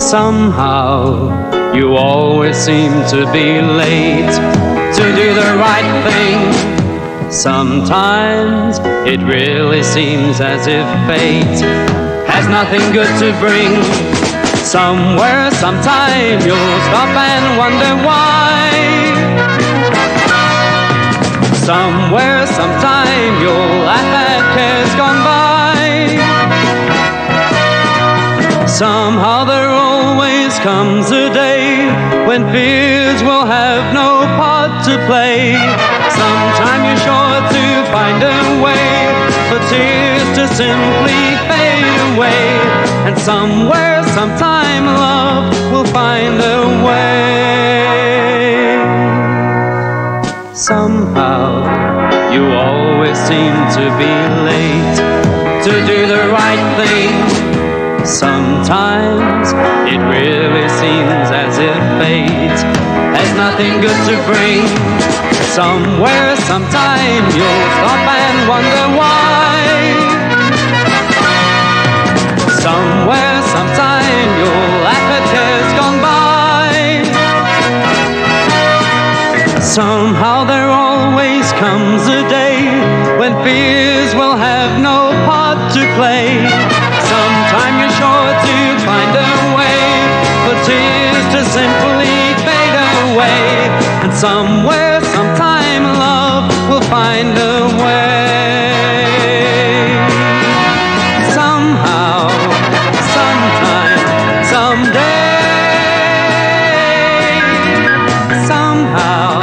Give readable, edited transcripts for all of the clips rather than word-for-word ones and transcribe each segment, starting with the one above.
Somehow you always seem to be late to do the right thing. Sometimes it really seems as if fate has nothing good to bring. Somewhere, sometime you'll stop and wonder why. Somewhere, sometime you'll laugh at cares gone by. Somehow there always comes a day when fears will have no part to play. Sometime you're sure to find a way for tears to simply fade away. And somewhere, sometime love will find a way. Somehow you always seem to be late to do the right thing. Sometimes it really seems as if fate has nothing good to bring. Somewhere, sometime you'll stop and wonder why. Somewhere, sometime you'll laugh at cares gone by. Somehow there always comes a day when fears will have no part to play. Sometime you're sure to find a way for tears to simply fade away. And somewhere, sometime love will find a way. Somehow, sometime, someday. Somehow,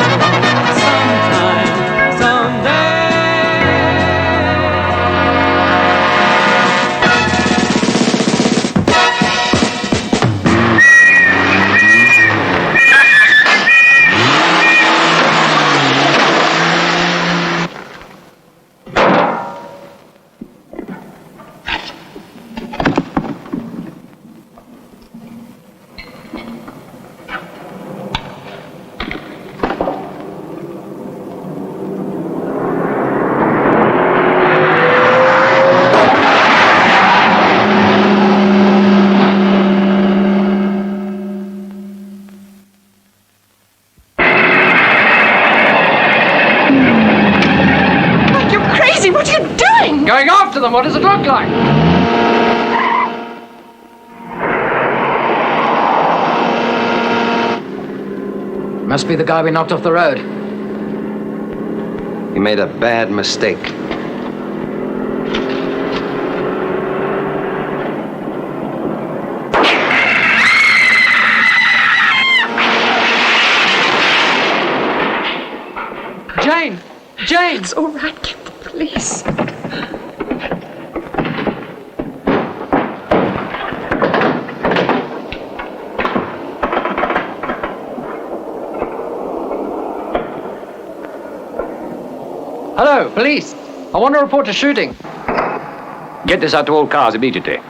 sometime, someday. Going after them, what does it look like? Must be the guy we knocked off the road. He made a bad mistake. Jane! Jane! It's all right, get the police. Hello, police. I want to report a shooting. Get this out to all cars immediately.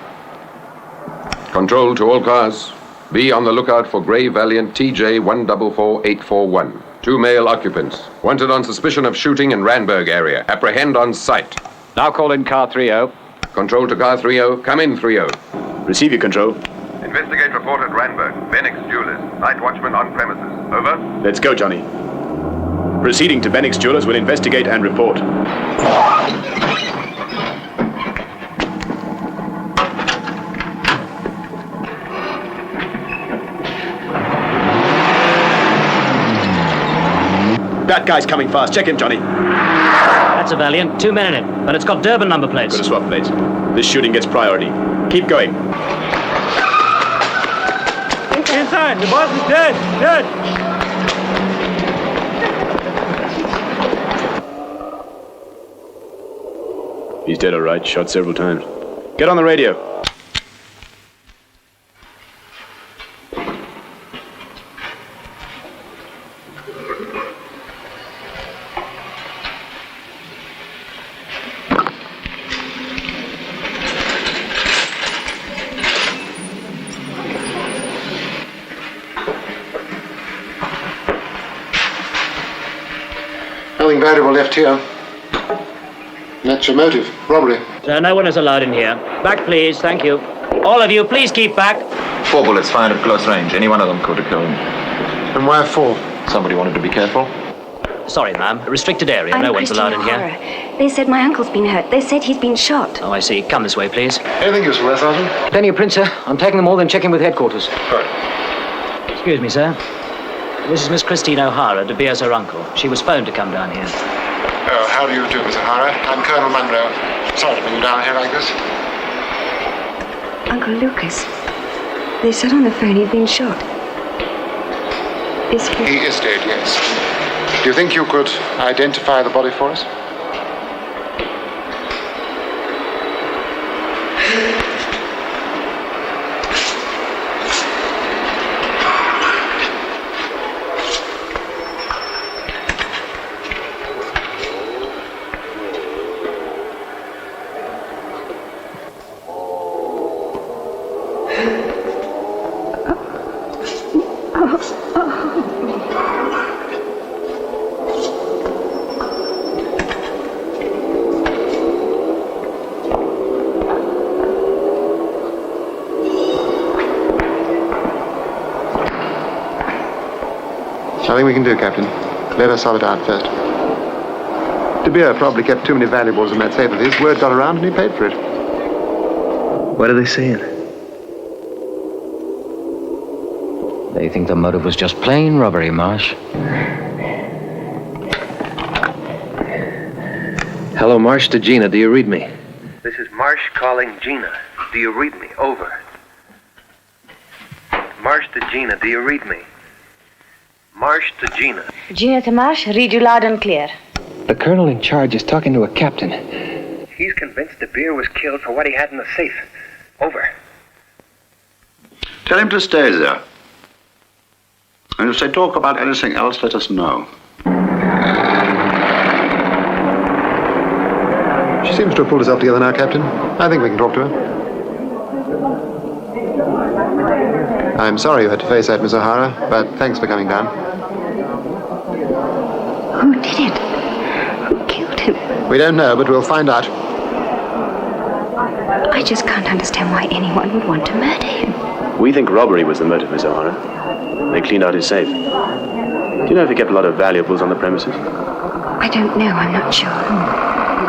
Control to all cars. Be on the lookout for Grey Valiant TJ 144841. 2 male occupants. Wanted on suspicion of shooting in Ranberg area. Apprehend on sight. Now call in car 30. Control to car 30. Come in 30. Receive your control. Investigate report at Ranberg. Bennick's Jewelers. Night watchman on premises. Over. Let's go, Johnny. Proceeding to Bennick's Jewelers will investigate and report. That guy's coming fast. Check him, Johnny. That's a Valiant. 2 men in it, but it's got Durban number plates. Got a swap plate. This shooting gets priority. Keep going. Inside. The boss is dead. Dead. He's dead, all right. Shot several times. Get on the radio. Nothing valuable left here. That's your motive, robbery. Sir, no one is allowed in here. Back, please. Thank you. All of you, please keep back. 4 bullets fired at close range. Any one of them could have killed him. And where for? Somebody wanted to be careful. Sorry, ma'am. Restricted area. No one's allowed in here. They said my uncle's been hurt. They said he's been shot. Oh, I see. Come this way, please. Anything useful there, Sergeant? Plenty of prints, sir. I'm taking them all, then checking with headquarters. Good. Excuse me, sir. This is Miss Christine O'Hara. De Beers her uncle. She was phoned to come down here. Oh, how do you do, Miss O'Hara? I'm Colonel Munro. Sorry to bring you down here like this. Uncle Lucas. They said on the phone he'd been shot. Is he? He is dead, yes. Do you think you could identify the body for us? Nothing we can do, Captain. Let us sort it out first. De Beers probably kept too many valuables in that safe of his. Word got around and he paid for it. What are they saying? They think the motive was just plain robbery, Marsh. Hello, Marsh to Gina. Do you read me? This is Marsh calling Gina. Do you read me? Over. Marsh to Gina. Do you read me? Marsh to Gina. Gina to Marsh, read you loud and clear. The colonel in charge is talking to a captain. He's convinced De Beers was killed for what he had in the safe. Over. Tell him to stay there. And if they talk about anything else, let us know. She seems to have pulled herself together now, Captain. I think we can talk to her. I'm sorry you had to face that, Miss O'Hara, but thanks for coming down. Who did it? Who killed him? We don't know, but we'll find out. I just can't understand why anyone would want to murder him. We think robbery was the motive, Miss O'Hara. They cleaned out his safe. Do you know if he kept a lot of valuables on the premises? I don't know. I'm not sure.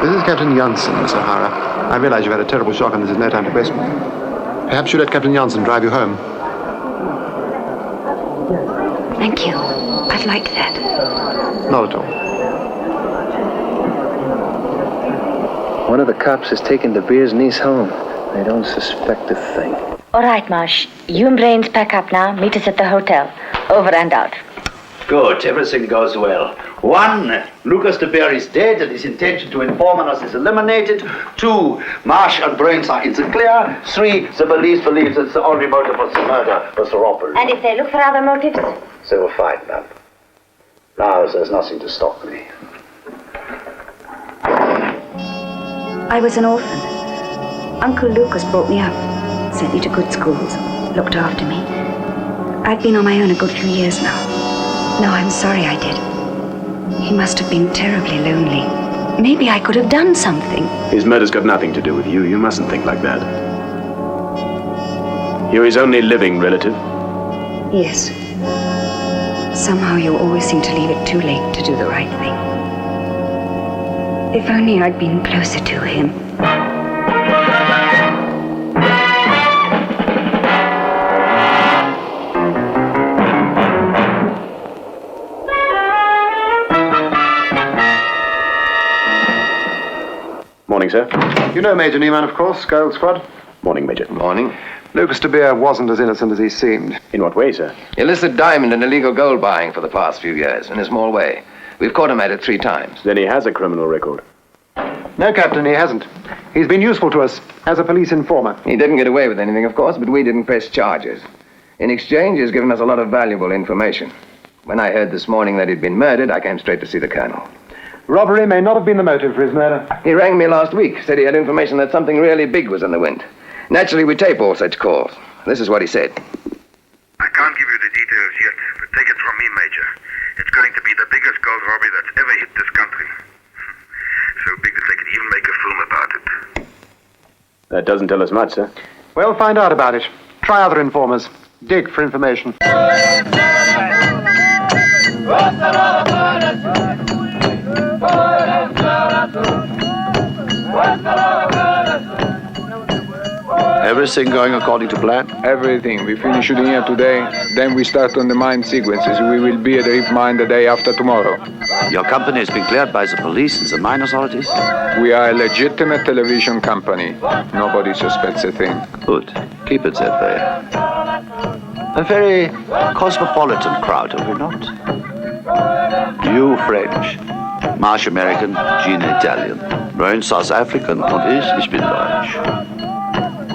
This is Captain Jansen, Miss O'Hara. I realize you've had a terrible shock and this is no time to question. Perhaps you let Captain Jansen drive you home. Thank you. I'd like that. Not at all. One of the cops has taken De Beers' niece home. They don't suspect a thing. All right, Marsh. You and Bruyns pack up now. Meet us at the hotel. Over and out. Good, everything goes well. 1, Lucas De Beers is dead and his intention to inform on us is eliminated. 2, Marsh and Bruyns are in the clear. 3, the police believe that the only motive was the murder was the robbery. And if they look for other motives? They will find none. Now there's nothing to stop me. I was an orphan. Uncle Lucas brought me up, sent me to good schools, looked after me. I've been on my own a good few years now. No, I'm sorry I did. He must have been terribly lonely. Maybe I could have done something. His murder's got nothing to do with you. You mustn't think like that. You're his only living relative. Yes. Somehow you always seem to leave it too late to do the right thing. If only I'd been closer to him. Morning, sir. You know Major Niemann, of course, Gold Squad. Morning, Major. Morning. Lucas De Beers wasn't as innocent as he seemed. In what way, sir? Illicit diamond and illegal gold buying for the past few years, in a small way. We've caught him at it 3 times. Then he has a criminal record. No, Captain, he hasn't. He's been useful to us as a police informer. He didn't get away with anything, of course, but we didn't press charges. In exchange, he's given us a lot of valuable information. When I heard this morning that he'd been murdered, I came straight to see the colonel. Robbery may not have been the motive for his murder. He rang me last week, said he had information that something really big was in the wind. Naturally, we tape all such calls. This is what he said. I can't give you the details yet, but take it from me, Major. It's going to be the biggest gold robbery that's ever hit this country. So big that they could even make a film about it. That doesn't tell us much, sir. We'll find out about it. Try other informers. Dig for information. Everything going according to plan? Everything. We finish shooting here today, then we start on the mine sequences. We will be at the Reef Mine the day after tomorrow. Your company has been cleared by the police and the mine authorities? We are a legitimate television company. Nobody suspects a thing. Good. Keep it that way. A very cosmopolitan crowd, are we not? You French, Marsh American, Gina Italian, Bruyns South African und ich bin Deutsch.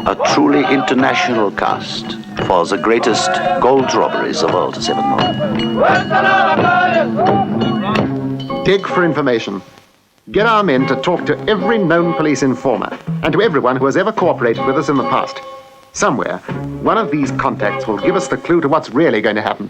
A truly international cast for the greatest gold robberies the world has ever known. Dig for information. Get our men to talk to every known police informer and to everyone who has ever cooperated with us in the past. Somewhere, one of these contacts will give us the clue to what's really going to happen.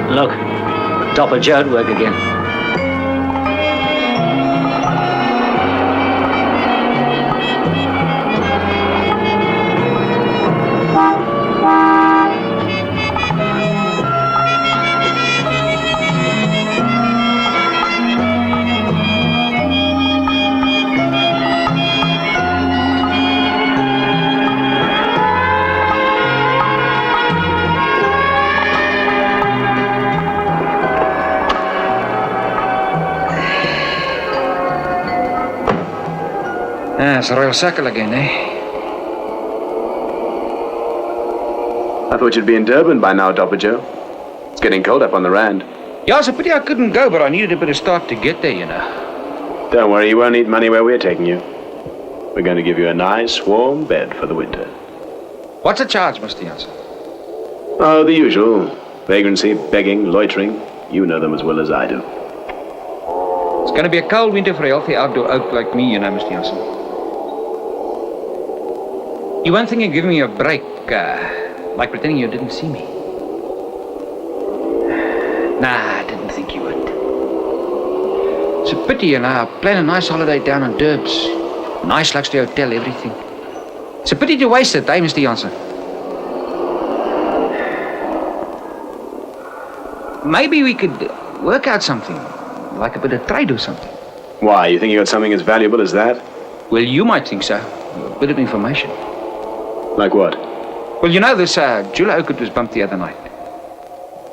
Look, Dopper Joe at work again. It's a real circle again, eh? I thought you'd be in Durban by now, Dopper Joe. It's getting cold up on the Rand. Yeah, it's a pity I couldn't go, but I needed a bit of start to get there, you know. Don't worry, you won't need money where we're taking you. We're going to give you a nice, warm bed for the winter. What's the charge, Mr. Jansen? Oh, the usual. Vagrancy, begging, loitering. You know them as well as I do. It's going to be a cold winter for a healthy outdoor oak like me, you know, Mr. Jansen. You weren't thinking of giving me a break, like pretending you didn't see me? Nah, I didn't think you would. It's a pity, you know. I planned a nice holiday down in Durbs. Nice luxury hotel, everything. It's a pity to waste it, eh, Mr. Jansen? Maybe we could work out something, like a bit of trade or something. Why, you think you got something as valuable as that? Well, you might think so. A bit of information. Like what? Well, you know, this jeweler oak was bumped the other night.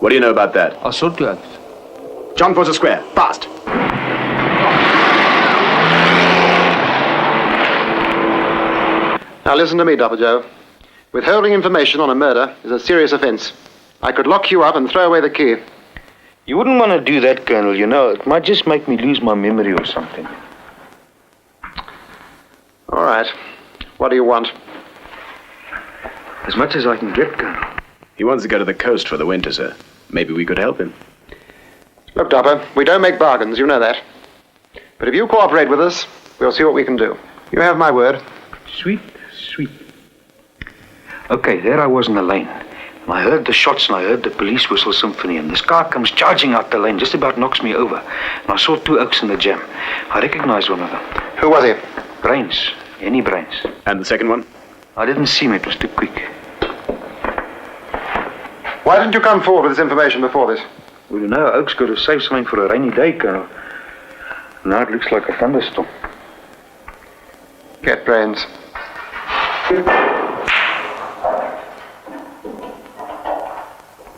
What do you know about that? I sold 2 oaks. John Porter Square, fast! Now listen to me, Dopper Joe. Withholding information on a murder is a serious offense. I could lock you up and throw away the key. You wouldn't want to do that, Colonel. You know, it might just make me lose my memory or something. All right. What do you want? As much as I can get, Colonel. He wants to go to the coast for the winter, sir. Maybe we could help him. Look, Dopper, we don't make bargains, you know that. But if you cooperate with us, we'll see what we can do. You have my word. Sweet, sweet. Okay, there I was in the lane. And I heard the shots and I heard the police whistle symphony, and this car comes charging out the lane, just about knocks me over. And I saw 2 oaks in the jam. I recognized one of them. Who was he? Bruyns. Hennie Bruyns. And the second one? I didn't see him, it was too quick. Why didn't you come forward with this information before this? Well, you know, Oak's got to save something for a rainy day, Colonel. Now it looks like a thunderstorm. Get Bruyns.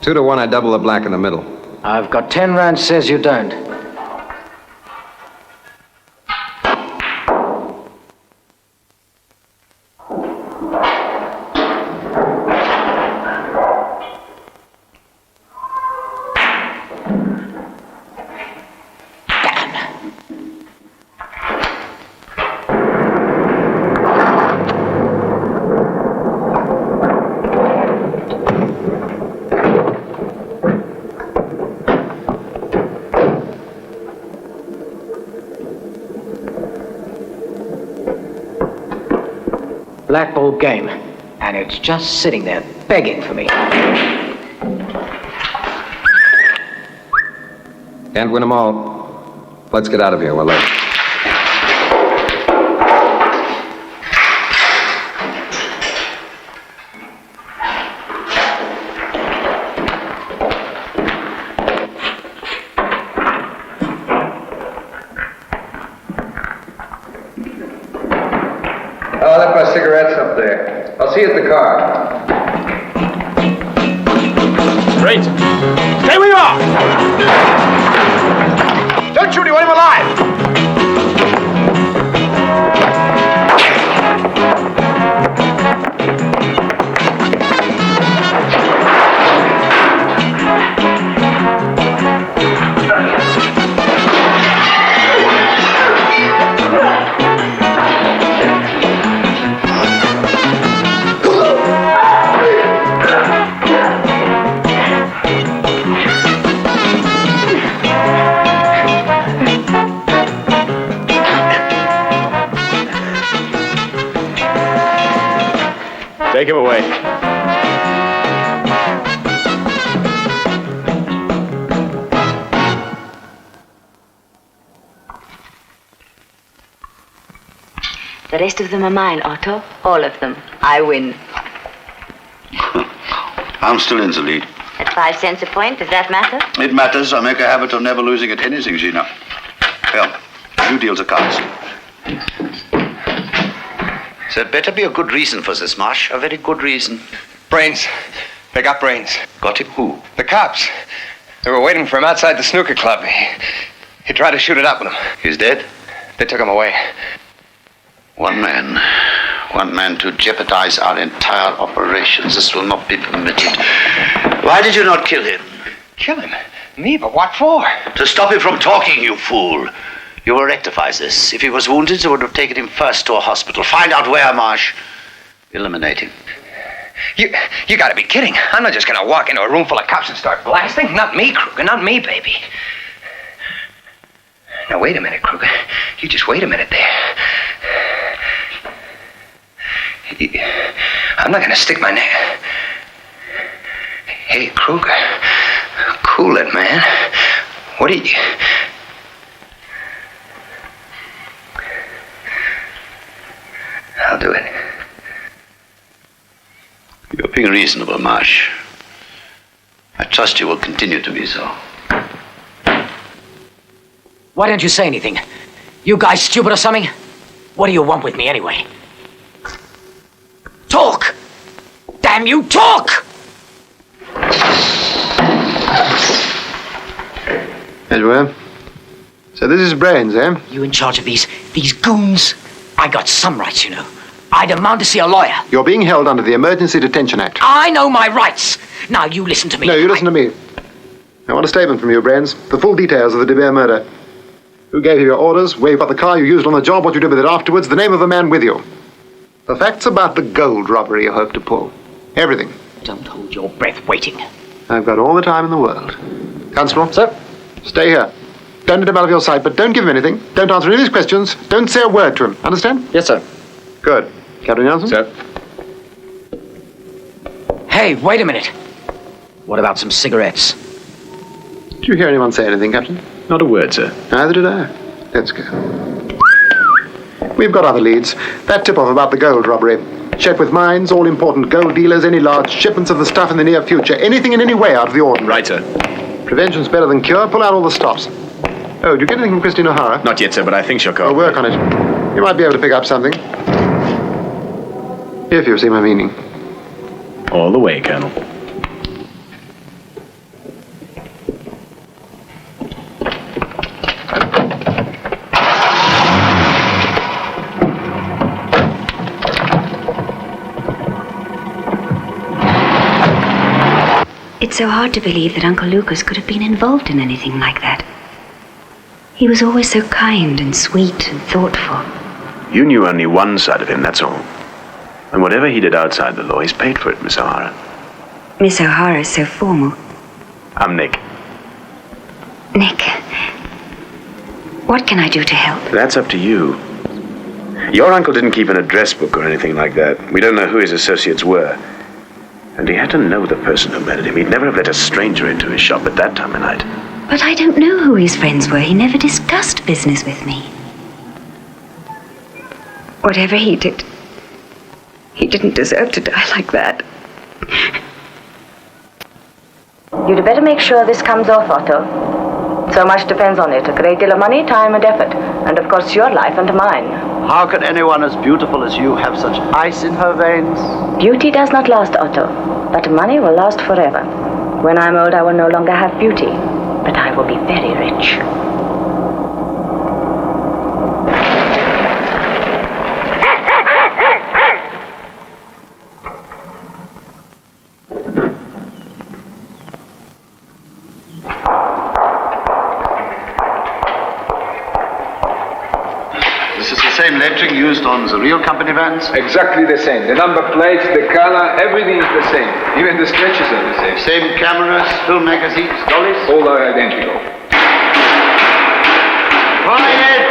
2 to 1, I double the black in the middle. I've got 10 rounds, says you don't. blackball game. And it's just sitting there, begging for me. Can't win them all. Let's get out of here. We're late. I left my cigarettes up there. I'll see you at the car. Great. Stay where you are! Don't shoot, you want him alive! Take him away. The rest of them are mine, Otto. All of them. I win. I'm still in the lead. At 5 cents a point, does that matter? It matters. I make a habit of never losing at anything, Gina. Well, you deal the cards. There'd better be a good reason for this, Marsh. A very good reason. Bruyns. They got Bruyns. Got him? Who? The cops. They were waiting for him outside the snooker club. He tried to shoot it up with them. He's dead? They took him away. One man. One man to jeopardize our entire operations. This will not be permitted. Why did you not kill him? Kill him? Me? But what for? To stop him from talking, you fool. You will rectify this. If he was wounded, they would have taken him first to a hospital. Find out where, Marsh. Eliminate him. You gotta be kidding. I'm not just gonna walk into a room full of cops and start blasting. Not me, Kruger. Not me, baby. Now, wait a minute, Kruger. You just wait a minute there. I'm not gonna stick my neck. Hey, Kruger. Cool it, man. What are you... I'll do it. You're being reasonable, Marsh. I trust you will continue to be so. Why don't you say anything? You guys stupid or something? What do you want with me anyway? Talk! Damn you, talk! Edward. So this is Bruyns, eh? You in charge of these goons? I got some rights, you know. I demand to see a lawyer. You're being held under the Emergency Detention Act. I know my rights. Now you listen to me. No, you listen to me. I want a statement from you, Bruyns. The full details of the De Beer murder. Who gave you your orders, where you got the car you used on the job, what you did with it afterwards, the name of the man with you. The facts about the gold robbery you hope to pull. Everything. Don't hold your breath waiting. I've got all the time in the world. Constable? Sir? Stay here. Don't let him out of your sight, but don't give him anything. Don't answer any of his questions. Don't say a word to him. Understand? Yes, sir. Good. Captain Jansen? Sir. Hey, wait a minute. What about some cigarettes? Did you hear anyone say anything, Captain? Not a word, sir. Neither did I. Let's go. We've got other leads. That tip-off about the gold robbery. Check with mines, all important gold dealers, any large shipments of the stuff in the near future. Anything in any way out of the ordinary. Right, sir. Prevention's better than cure. Pull out all the stops. Oh, did you get anything from Christine O'Hara? Not yet, sir, but I think she'll We'll work on it. You might be able to pick up something. If you see my meaning. All the way, Colonel. It's so hard to believe that Uncle Lucas could have been involved in anything like that. He was always so kind and sweet and thoughtful. You knew only one side of him, that's all. And whatever he did outside the law, he's paid for it, Miss O'Hara. Miss O'Hara's so formal. I'm Nick. Nick, what can I do to help? That's up to you. Your uncle didn't keep an address book or anything like that. We don't know who his associates were. And he had to know the person who murdered him. He'd never have let a stranger into his shop at that time of night. But I don't know who his friends were. He never discussed business with me. Whatever he did, he didn't deserve to die like that. You'd better make sure this comes off, Otto. So much depends on it. A great deal of money, time, and effort. And of course, your life and mine. How can anyone as beautiful as you have such ice in her veins? Beauty does not last, Otto. But money will last forever. When I'm old, I will no longer have beauty. But I will be very rich. Same lettering used on the real company vans? Exactly the same. The number plates, the color, everything is the same. Even the stretches are the same. Same cameras, film magazines, dollies? All are identical. Quiet!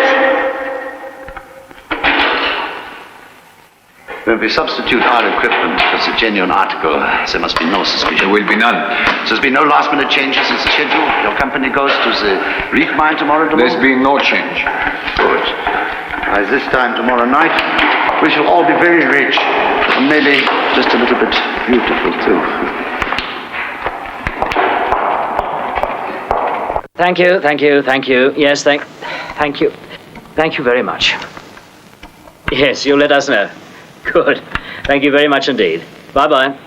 When we substitute our equipment as a genuine article, there must be no suspicion. There will be none. There's been no last-minute changes in the schedule. Your company goes to the reef mine tomorrow? There's been no change. Good. By this time tomorrow night, we shall all be very rich, and maybe just a little bit beautiful, too. Thank you, thank you, thank you. Yes, thank you. Thank you very much. Yes, you'll let us know. Good. Thank you very much indeed. Bye-bye.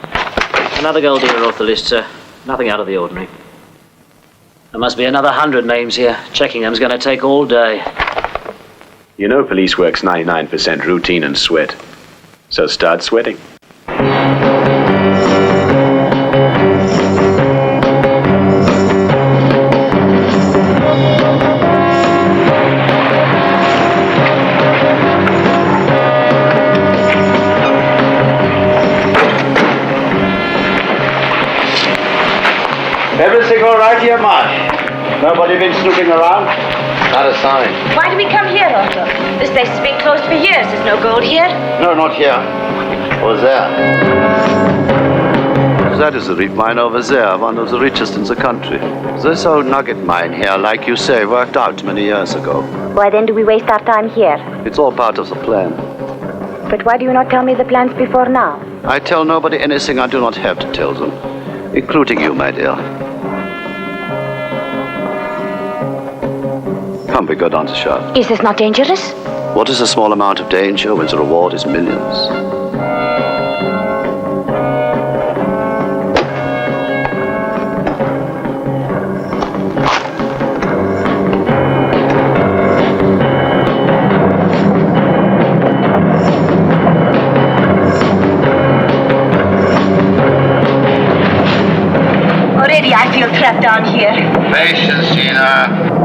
Another gold dealer off the list, sir. Nothing out of the ordinary. There must be another 100 names here. Checking them's going to take all day. You know police work's 99% routine and sweat. So start sweating. Everything all right here, Marsh? Nobody been snooping around? Not a sign. Why do we come here, Otto? This place has been closed for years. There's no gold here. No, not here. Over there. That is the reef mine over there, one of the richest in the country. This old nugget mine here, like you say, worked out many years ago. Why then do we waste our time here? It's all part of the plan. But why do you not tell me the plans before now? I tell nobody anything I do not have to tell them, including you, my dear. Come, we go down the shaft. Is this not dangerous? What is a small amount of danger when the reward is millions? Already I feel trapped down here. Patience, Gina.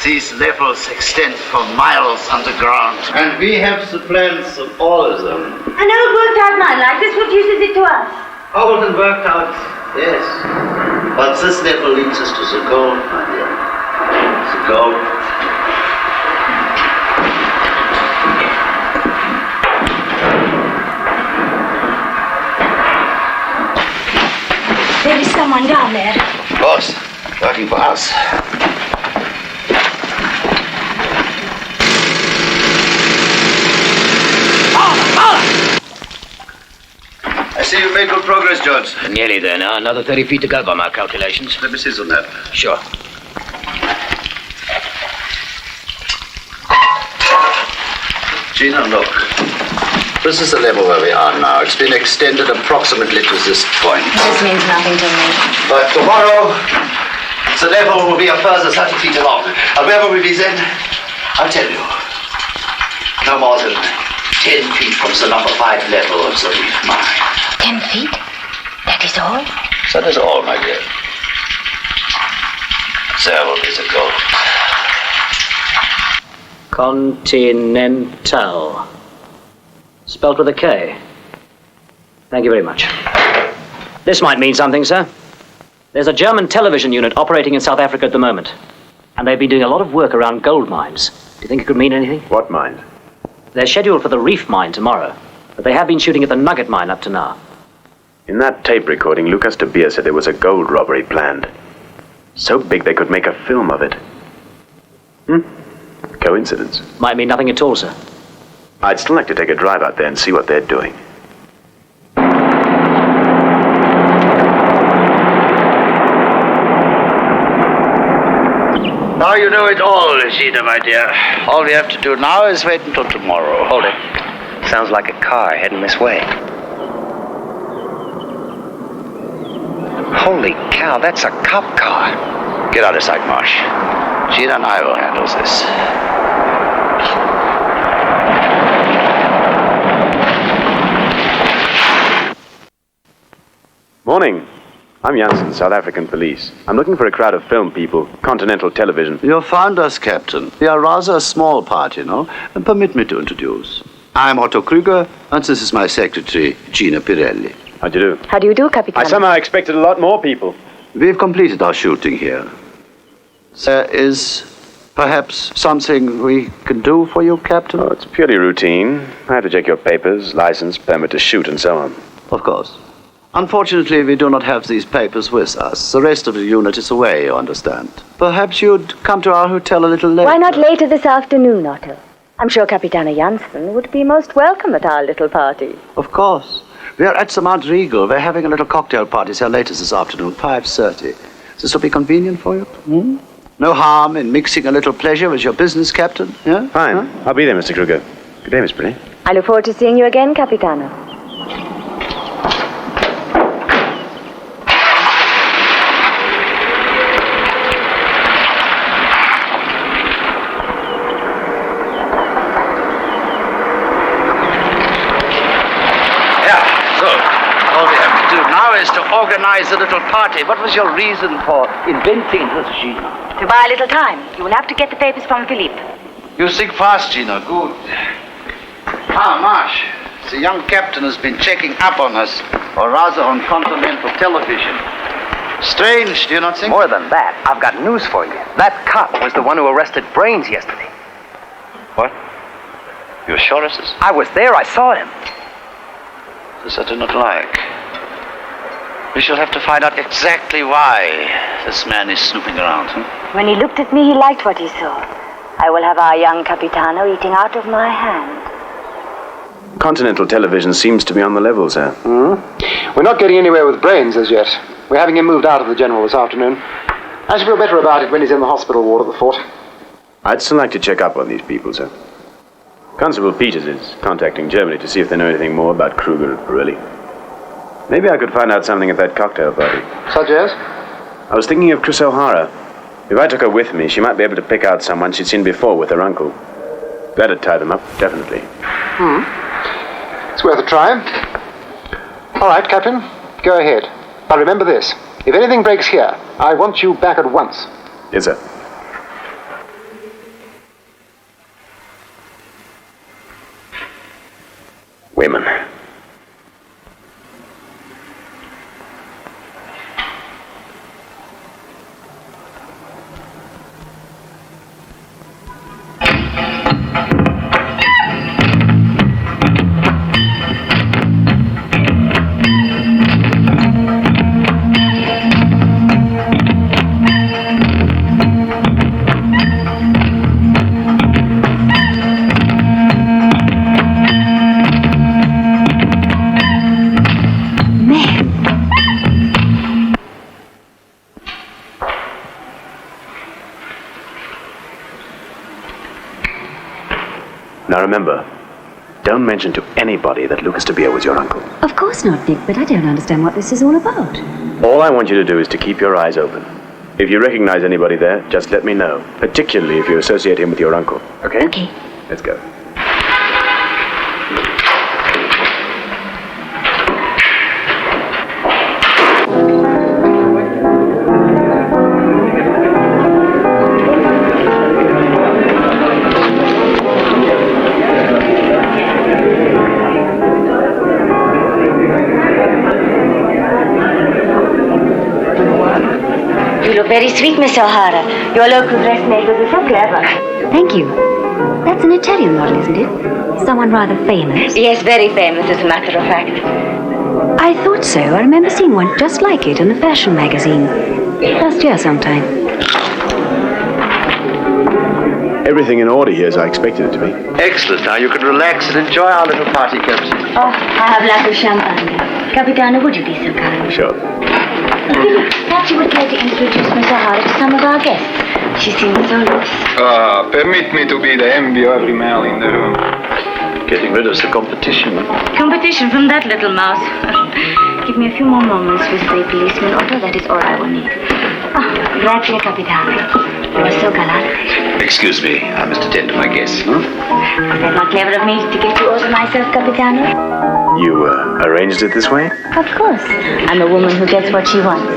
These levels extend for miles underground. And we have the plans of all of them. An old worked out mine like this, what use is it to us? Old and worked out, yes. But this level leads us to the gold, my dear. The gold. There is someone down there. Of course, working for us. I see you've made good progress, Jones. Nearly there now. Another 30 feet to go by my calculations. Let me see the map. Sure. Gina, look. This is the level where we are now. It's been extended approximately to this point. This means nothing to me. But tomorrow, the level will be a further 30 feet along. And where will we be then? I'll tell you. No more than 10 feet from the number 5 level of the reef mine. 10 feet? That is all? That is all, my dear. There will be the gold. Continental. Spelt with a K. Thank you very much. This might mean something, sir. There's a German television unit operating in South Africa at the moment. And they've been doing a lot of work around gold mines. Do you think it could mean anything? What mine? They're scheduled for the reef mine tomorrow. But they have been shooting at the nugget mine up to now. In that tape recording, Lucas de Beer said there was a gold robbery planned. So big they could make a film of it. Coincidence. Might mean nothing at all, sir. I'd still like to take a drive out there and see what they're doing. Now you know it all, Gina, my dear. All we have to do now is wait until tomorrow. Hold it. Sounds like a car heading this way. Holy cow, that's a cop car. Get out of sight, Marsh. Gina and I will handle this. Morning. I'm Jansen, South African police. I'm looking for a crowd of film people, Continental Television. You found us, Captain. We are rather a small part, you know. And permit me to introduce. I'm Otto Kruger, and this is my secretary, Gina Pirelli. How do you do? How do you do, Capitan? I somehow expected a lot more people. We've completed our shooting here. There is perhaps something we can do for you, Captain? Oh, it's purely routine. I have to check your papers, license, permit to shoot, and so on. Of course. Unfortunately, we do not have these papers with us. The rest of the unit is away, you understand. Perhaps you'd come to our hotel a little later. Why not later this afternoon, Otto? I'm sure Capitana Jansen would be most welcome at our little party. Of course. We are at the Mount Regal. We're having a little cocktail party here later this afternoon, 5:30. This will be convenient for you? No harm in mixing a little pleasure with your business, Captain, yeah? Fine. Huh? I'll be there, Mr. Kruger. Good day, Miss Pretty. I look forward to seeing you again, Capitano. To organize a little party. What was your reason for inventing this, Gina? To buy a little time. You will have to get the papers from Philippe. You think fast, Gina. Good. Marsh. The young captain has been checking up on us, or rather on Continental Television. Strange, do you not think? More than that, I've got news for you. That cop was the one who arrested Bruyns yesterday. What? You're sure of this? I was there. I saw him. This I do not like. We shall have to find out exactly why this man is snooping around. When he looked at me, he liked what he saw. I will have our young Capitano eating out of my hand. Continental Television seems to be on the level, sir. We're not getting anywhere with Bruyns as yet. We're having him moved out of the General this afternoon. I shall feel better about it when he's in the hospital ward of the fort. I'd still like to check up on these people, sir. Constable Peters is contacting Germany to see if they know anything more about Kruger and Pirelli. Maybe I could find out something at that cocktail party. Such as? I was thinking of Chris O'Hara. If I took her with me, she might be able to pick out someone she'd seen before with her uncle. That'd tie them up, definitely. It's worth a try. All right, Captain, go ahead. But remember this. If anything breaks here, I want you back at once. Yes, sir. Wayman. Now remember, don't mention to anybody that Lucas de Beer was your uncle. Of course not, Vic, but I don't understand what this is all about. All I want you to do is to keep your eyes open. If you recognize anybody there, just let me know, particularly if you associate him with your uncle. Okay? Okay. Let's go. Very sweet, Miss O'Hara. Your local dressmakers are so clever. Thank you. That's an Italian model, isn't it? Someone rather famous. Yes, very famous, as a matter of fact. I thought so. I remember seeing one just like it in a fashion magazine. Last year sometime. Everything in order here as I expected it to be. Excellent. Now you can relax and enjoy our little party, Capt. Oh, I have lots of champagne. Capitano, would you be so kind? Sure. Perhaps you would care to introduce Miss O'Hara to some of our guests. She seems so loose. Permit me to be the envy of every male in the room. Getting rid of the competition. Competition from that little mouse. Give me a few more moments with the policeman, Otto. That is all I will need. Grazie, Capitano. You are so gallant. Excuse me, I must attend to my guests. Was that not clever of me to get you all to myself, Capitano? You arranged it this way? Of course. I'm a woman who gets what she wants.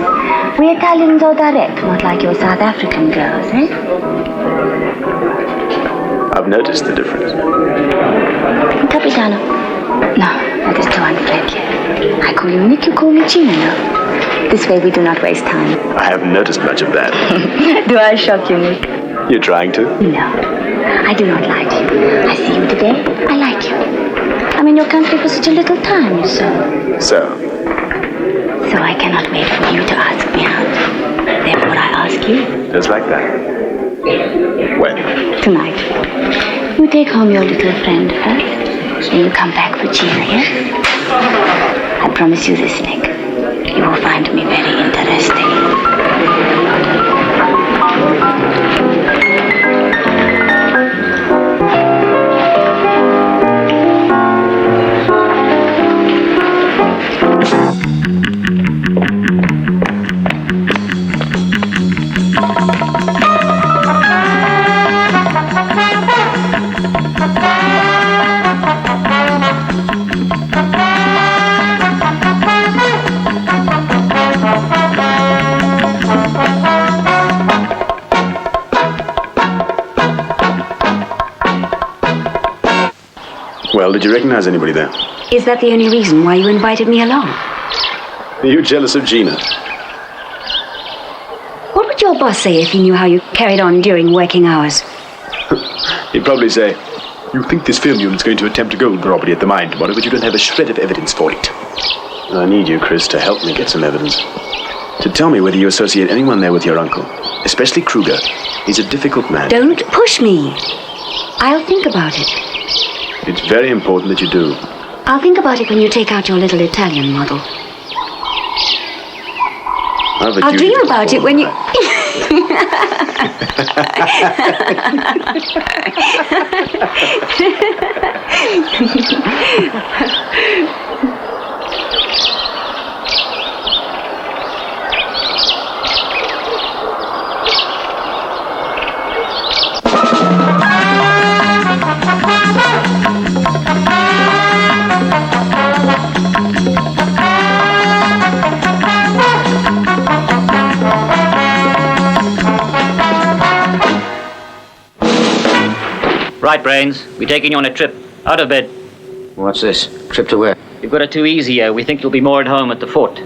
We Italians are direct, not like your South African girls, eh? I've noticed the difference. Capitano. No, that is too unfriendly. I call you Nick, you call me Gina now. This way we do not waste time. I haven't noticed much of that. Do I shock you, Nick? You're trying to? No, I do not like you. I see you today, I like you. I'm in your country for such a little time, So I cannot wait for you to ask me out. Therefore I ask you. Just like that. When? Tonight. You take home your little friend first, then you come back for Gina, yes? I promise you this, Nick. You will find me very interesting. Well, did you recognize anybody there? Is that the only reason why you invited me along? Are you jealous of Gina? What would your boss say if he knew how you carried on during working hours? He'd probably say, you think this film unit's going to attempt a gold robbery at the mine tomorrow, but you don't have a shred of evidence for it. I need you, Chris, to help me get some evidence. To tell me whether you associate anyone there with your uncle, especially Kruger. He's a difficult man. Don't push me. I'll think about it. It's very important that you do. I'll think about it when you take out your little Italian model. I'll dream about it when you... Right, Bruyns. We're taking you on a trip. Out of bed. What's this? Trip to where? You've got it too easy here. We think you'll be more at home at the fort.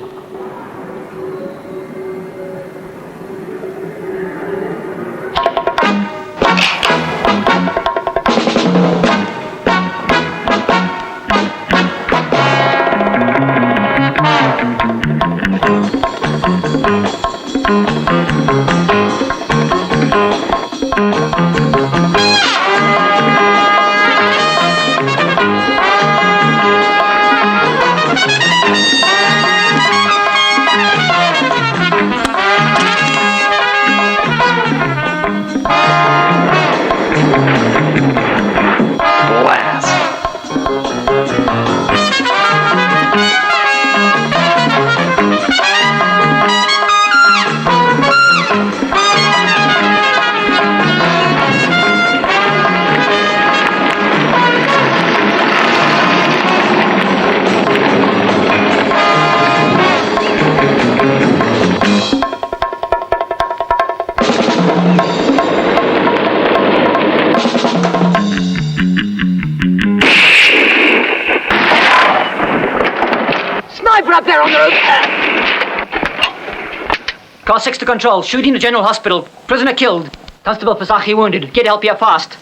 Car 6 to control. Shooting to General Hospital. Prisoner killed. Constable Pasaki wounded. Get help here fast.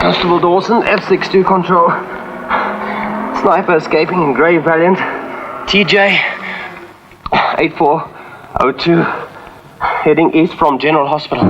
Constable Dawson, F62 control. Sniper escaping in Grey Valiant. TJ 8402. Heading east from General Hospital.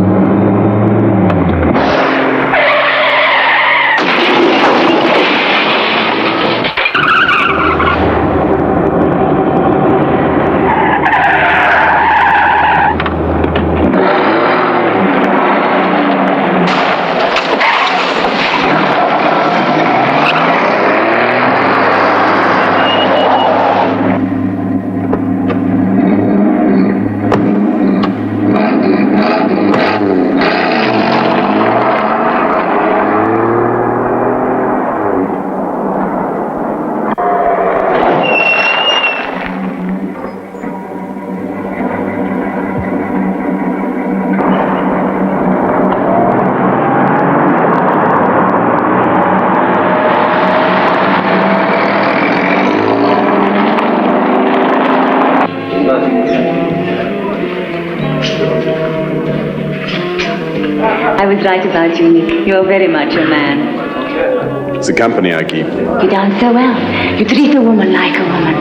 I was right about you, Nick. You're very much a man. It's the company I keep. You dance so well. You treat a woman like a woman.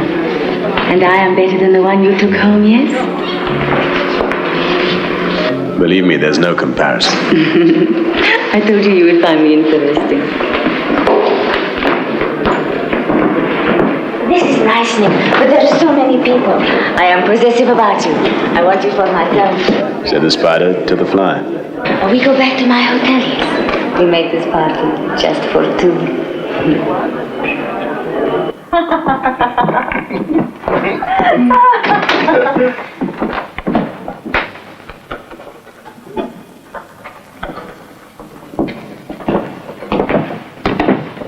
And I am better than the one you took home, yes? Believe me, there's no comparison. I told you would find me interesting. This is nice, Nick, but there are so many people. I am possessive about you. I want you for myself. Said the spider to the fly. We go back to my hotel, yes. We make this party just for two.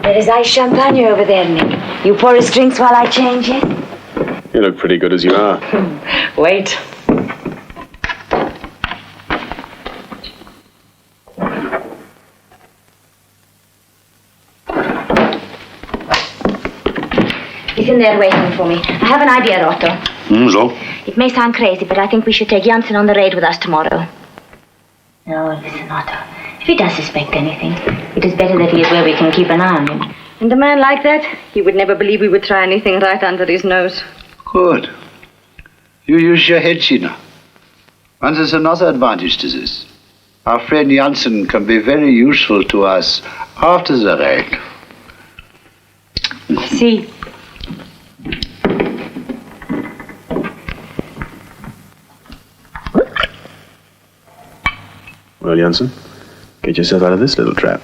There is ice champagne over there, Nick. You pour us drinks while I change it? You look pretty good as you are. Wait. He's in there waiting for me. I have an idea, Otto. So? It may sound crazy, but I think we should take Jansen on the raid with us tomorrow. No, listen, Otto. If he does suspect anything, it is better that he is where we can keep an eye on him. And a man like that, he would never believe we would try anything right under his nose. Good. You use your head, Gina. And there's another advantage to this. Our friend Jansen can be very useful to us after the raid. See. Well, Jansen, get yourself out of this little trap.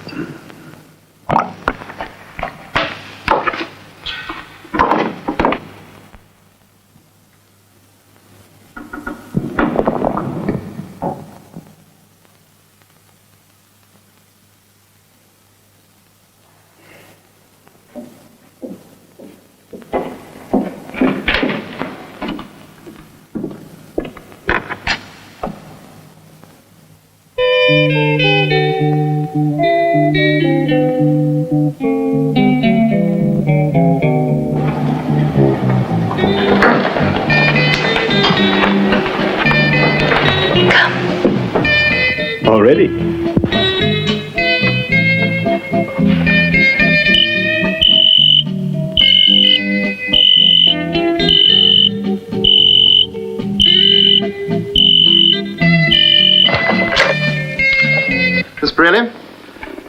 Already? Miss Pirelli?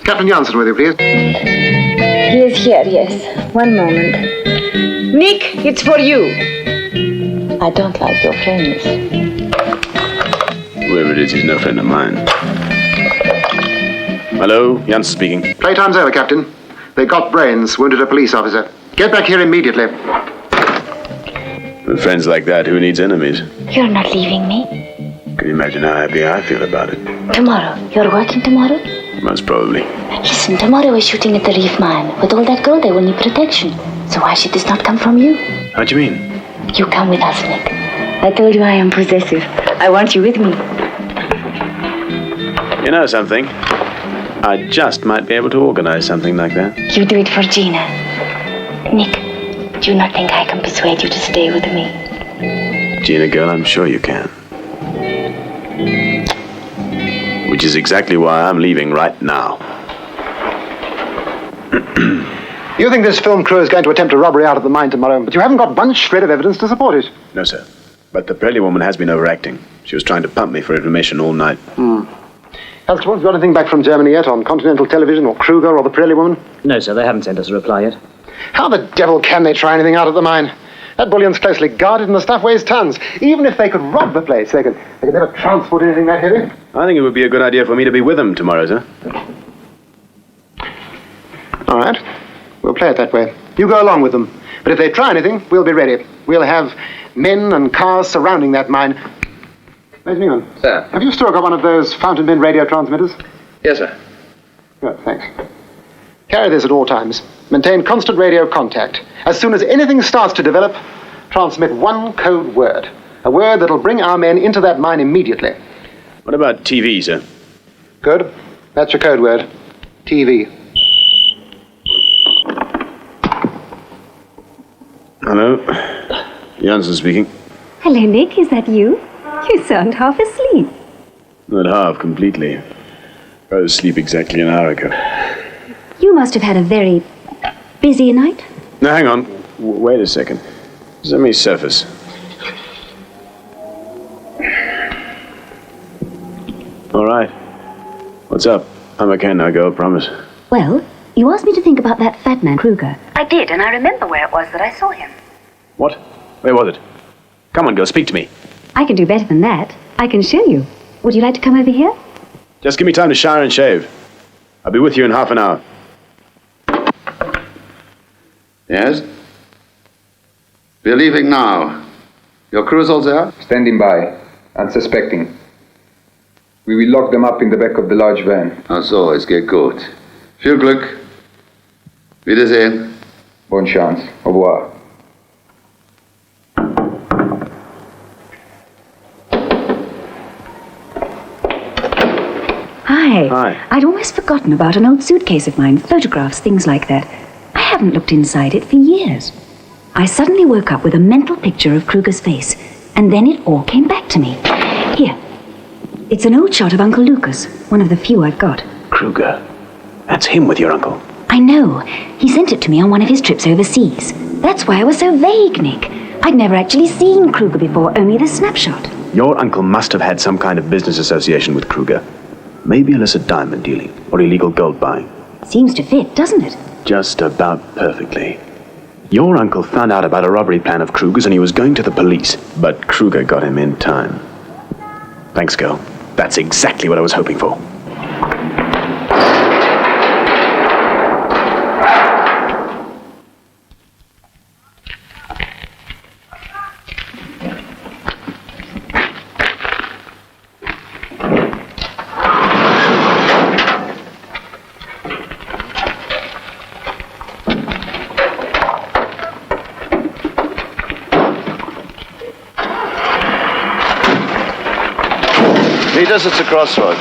Captain Jansen with you, please. He is here, yes. One moment. Nick, it's for you. I don't like your friends. Whoever it is, he's no friend of mine. Hello, Jansen speaking. Playtime's over, Captain. They got Bruyns, wounded a police officer. Get back here immediately. With friends like that, who needs enemies? You're not leaving me. Can you imagine how happy I feel about it? Tomorrow. You're working tomorrow? Most probably. Listen, tomorrow we're shooting at the reef mine. With all that gold, they will need protection. So why should this not come from you? How do you mean? You come with us, Nick. I told you I am possessive. I want you with me. You know something? I just might be able to organize something like that. You do it for Gina. Nick, do you not think I can persuade you to stay with me? Gina, girl, I'm sure you can. Which is exactly why I'm leaving right now. You think this film crew is going to attempt a robbery out of the mine tomorrow, but you haven't got one shred of evidence to support it. No, sir. But the Pirelli woman has been overacting. She was trying to pump me for information all night. Constable, have you got anything back from Germany yet on Continental Television or Kruger or the Pirelli woman? No, sir, they haven't sent us a reply yet. How the devil can they try anything out of the mine? That bullion's closely guarded and the stuff weighs tons. Even if they could rob the place, they could never transport anything that heavy. I think it would be a good idea for me to be with them tomorrow, sir. All right. We'll play it that way. You go along with them. But if they try anything, we'll be ready. We'll have men and cars surrounding that mine. Where's Niemann? Sir. Have you still got one of those fountain pen radio transmitters? Yes, sir. Good, thanks. Carry this at all times. Maintain constant radio contact. As soon as anything starts to develop, transmit one code word. A word that'll bring our men into that mine immediately. What about TV, sir? Good. That's your code word. TV. Hello. Jansen speaking. Hello, Nick. Is that you? You sound half asleep. Not half, completely. I was asleep exactly an hour ago. You must have had a very busy night. Now, hang on. Wait a second. Let me surface. All right. What's up? I'm okay now, girl, promise. Well, you asked me to think about that fat man, Kruger. I did, and I remember where it was that I saw him. What? Where was it? Come on, girl, speak to me. I can do better than that. I can show you. Would you like to come over here? Just give me time to shower and shave. I'll be with you in half an hour. Yes? We're leaving now. Your crew's all there? Standing by, unsuspecting. We will lock them up in the back of the large van. Ach so, es geht gut. Viel Glück. Wiedersehen. Bonne chance. Au revoir. Hi. Hi. I'd almost forgotten about an old suitcase of mine, photographs, things like that. I haven't looked inside it for years. I suddenly woke up with a mental picture of Kruger's face, and then it all came back to me. Here. It's an old shot of Uncle Lucas, one of the few I've got. Kruger. That's him with your uncle. I know. He sent it to me on one of his trips overseas. That's why I was so vague, Nick. I'd never actually seen Kruger before, only the snapshot. Your uncle must have had some kind of business association with Kruger. Maybe illicit diamond dealing or illegal gold buying. Seems to fit, doesn't it? Just about perfectly. Your uncle found out about a robbery plan of Kruger's and he was going to the police, but Kruger got him in time. Thanks, girl. That's exactly what I was hoping for. Meet us at the crossroads.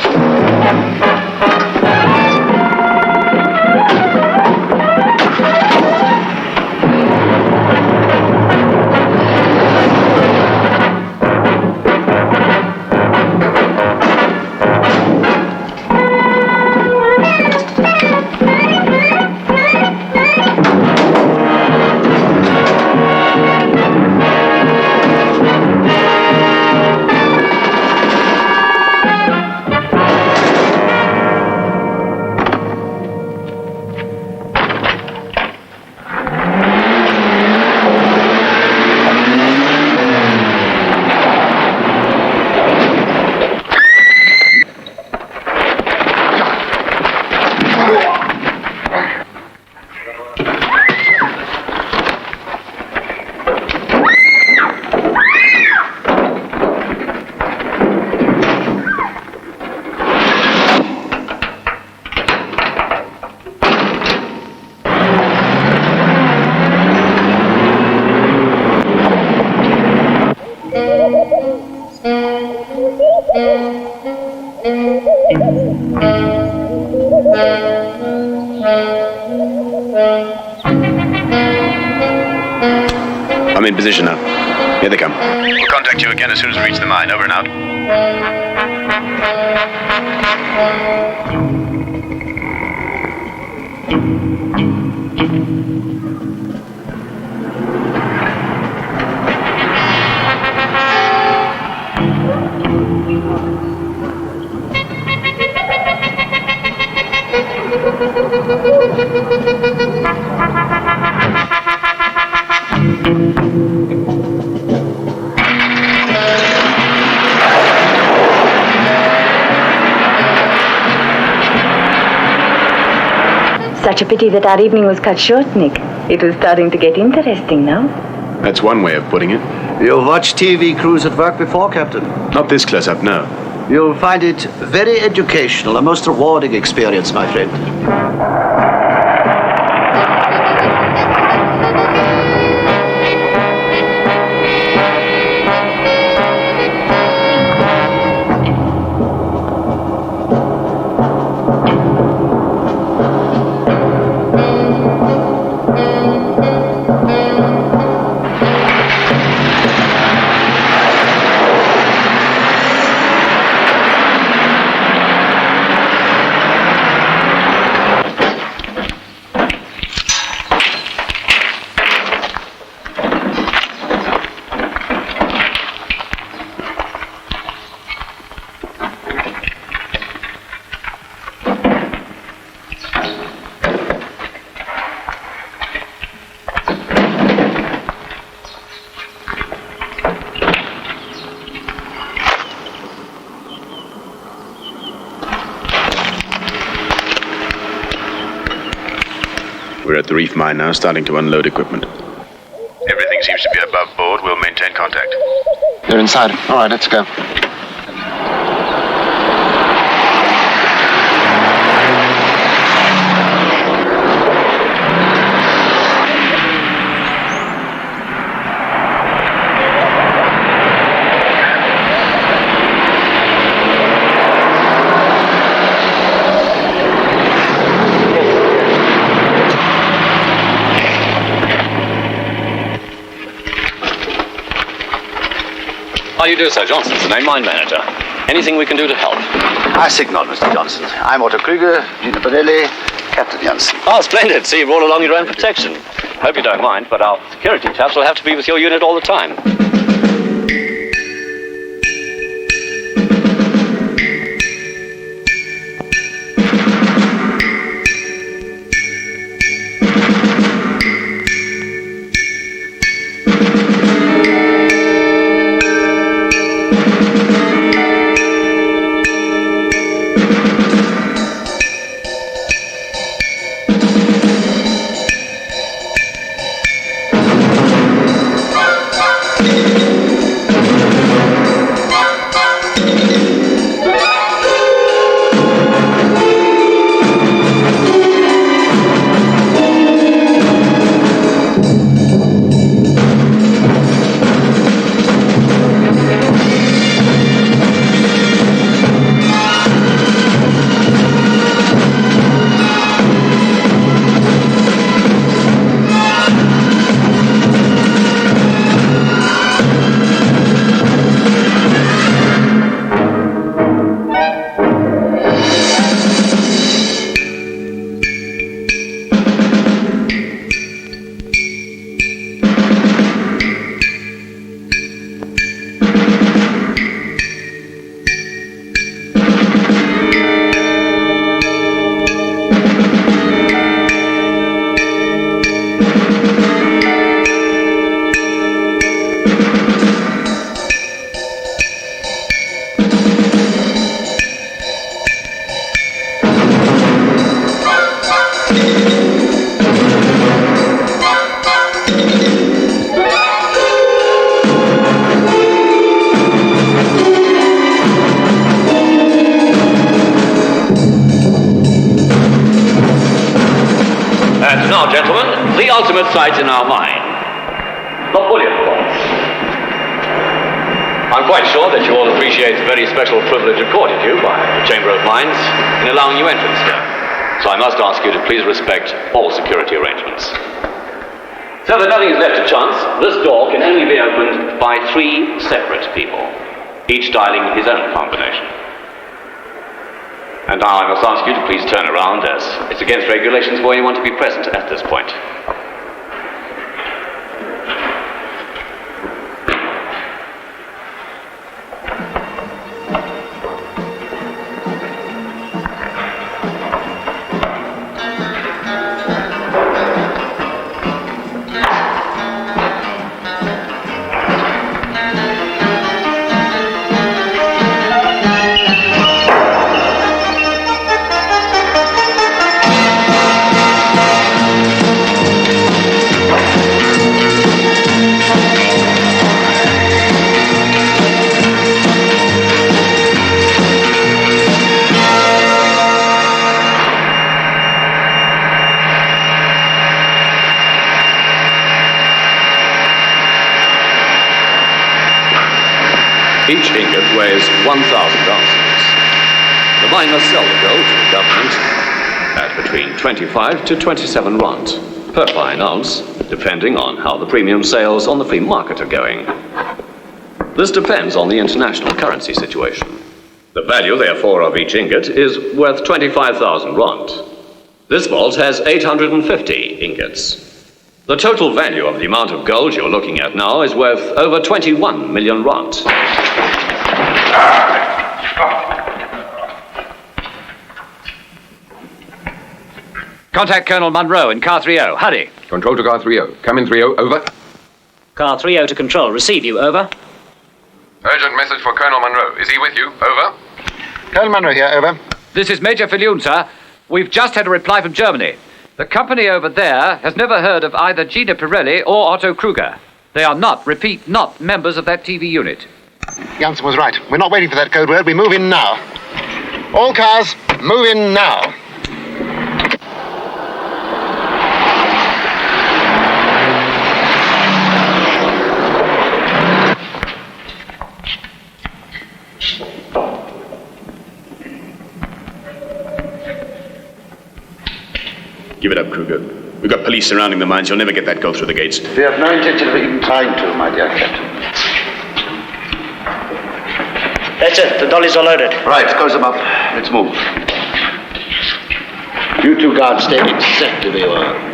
I'm in position now. Here they come. We'll contact you again as soon as we reach the mine. Over and out. Such a pity that our evening was cut short, Nick. It was starting to get interesting now. That's one way of putting it. You've watched TV crews at work before, Captain? Not this close up, no. You'll find it very educational, a most rewarding experience, my friend. We're at the reef mine now, starting to unload equipment. Everything seems to be above board. We'll maintain contact. They're inside. All right, let's go. How do you do, Sir Johnson's the name, mine manager. Anything we can do to help? I signal, Mr. Johnson. I'm Otto Kruger, Gina Pirelli, Captain Jansen. Oh, splendid. See, you've all along your own protection. Hope you don't mind, but our security chaps will have to be with your unit all the time. Site in our mine. The bullion vaults. I'm quite sure that you all appreciate the very special privilege accorded you by the Chamber of Mines in allowing you entrance here. So I must ask you to please respect all security arrangements. So that nothing is left to chance, this door can only be opened by 3 separate people, each dialing his own combination. And now I must ask you to please turn around, as it's against regulations for anyone to be present at this point. Each ingot weighs 1,000 ounces. The mine must sell the gold to the government at between 25 to 27 rand per fine ounce, depending on how the premium sales on the free market are going. This depends on the international currency situation. The value, therefore, of each ingot is worth 25,000 rand. This vault has 850 ingots. The total value of the amount of gold you're looking at now is worth over 21 million rand. Contact Colonel Munro in car 30. Hurry. Control to car 30. Come in 30. Over. Car 30 to control. Receive you. Over. Urgent message for Colonel Munro. Is he with you? Over. Colonel Munro here. Over. This is Major Viljoen, sir. We've just had a reply from Germany. The company over there has never heard of either Gina Pirelli or Otto Kruger. They are not, repeat, not members of that TV unit. Jansen was right. We're not waiting for that code word. We move in now. All cars, move in now. Give it up, Kruger. We've got police surrounding the mines. You'll never get that gold through the gates. We have no intention of even trying to, my dear Captain. That's it. The dollies are loaded. Right, close them up. Let's move. You two guards stay exactly where you are.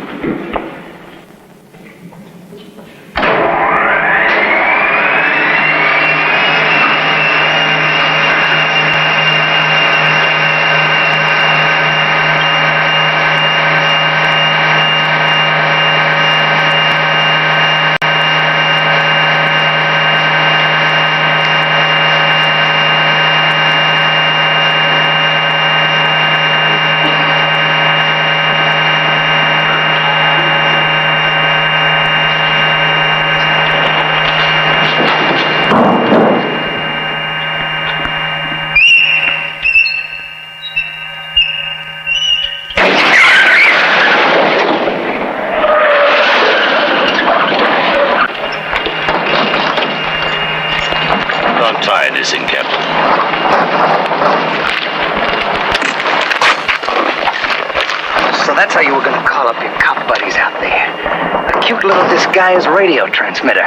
Guy's radio transmitter.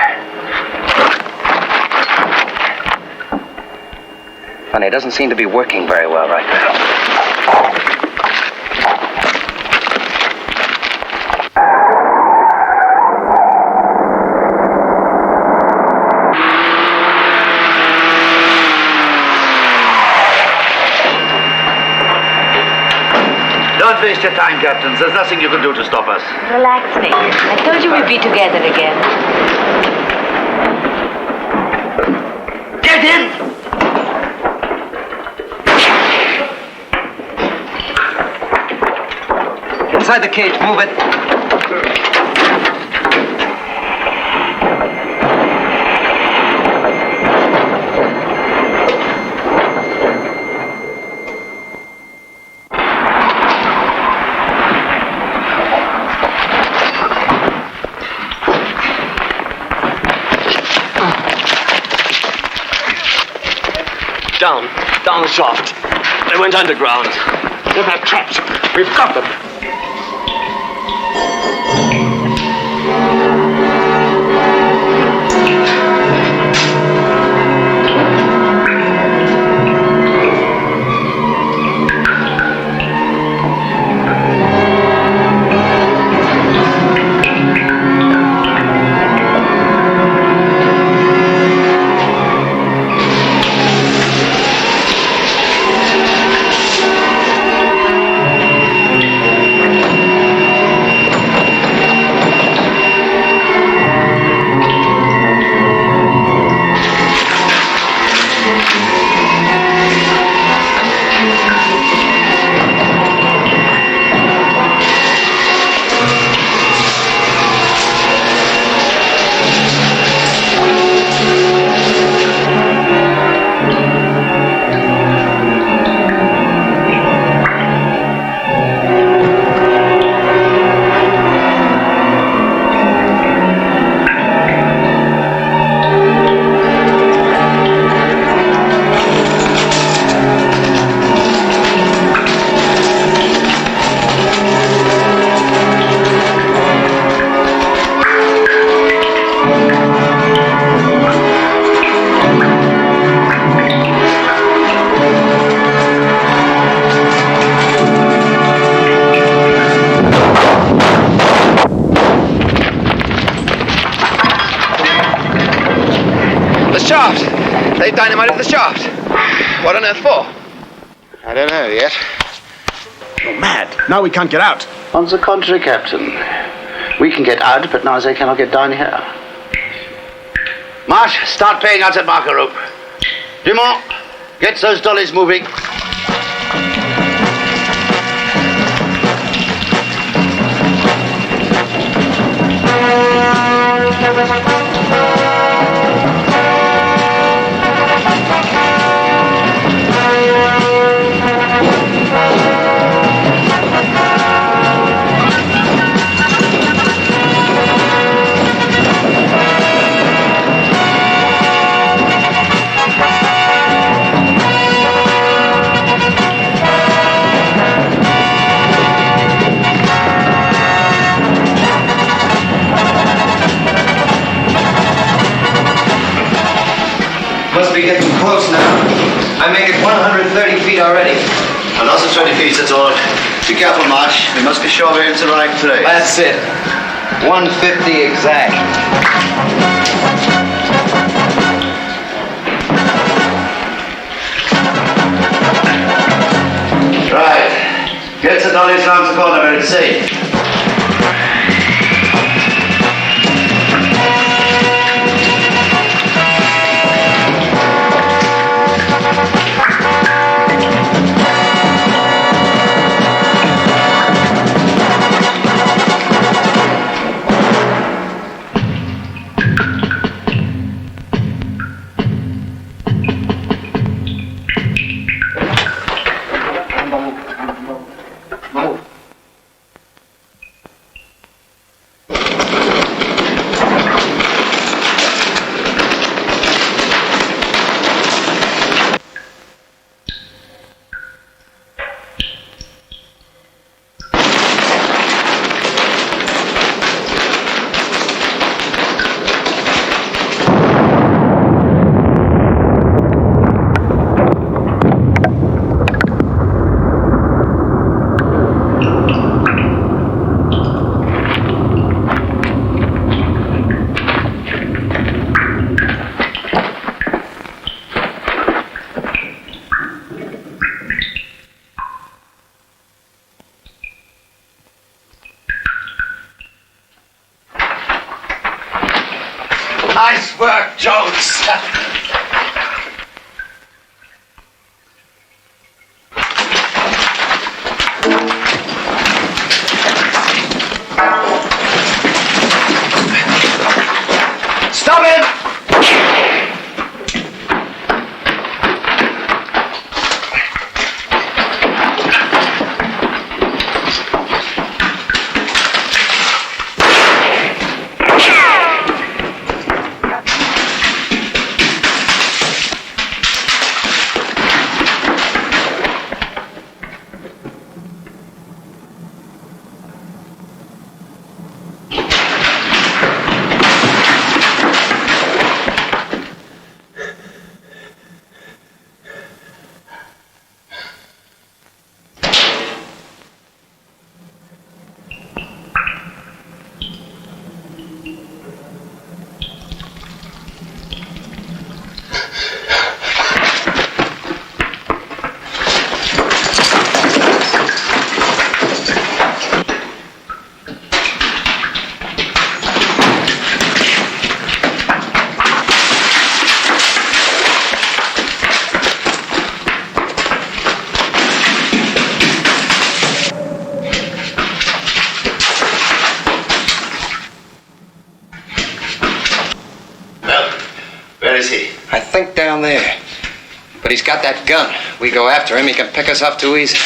Funny, it doesn't seem to be working very well right now. Don't waste your time, Captains. There's nothing you can do to stop us. Relax, Nick. I told you we'd be together again. Get in! Inside the cage, move it. Down the shaft. They went underground. They're trapped. We've got them. They dynamited the shaft. What on earth for? I don't know yet. You're mad. Now we can't get out. On the contrary, Captain. We can get out, but now they cannot get down here. Marsh, start paying out that marker rope. Dumont, get those dollies moving. Must be getting close now. I make it 130 feet already. Another 20 feet, that's all. Be careful, Marsh. We must be sure we're into the right place. That's it. 150 exact. Right. Get the dollies round the corner where it's safe. Nice work, Jones. Stop him! I think down there. But he's got that gun. We go after him, he can pick us off too easy.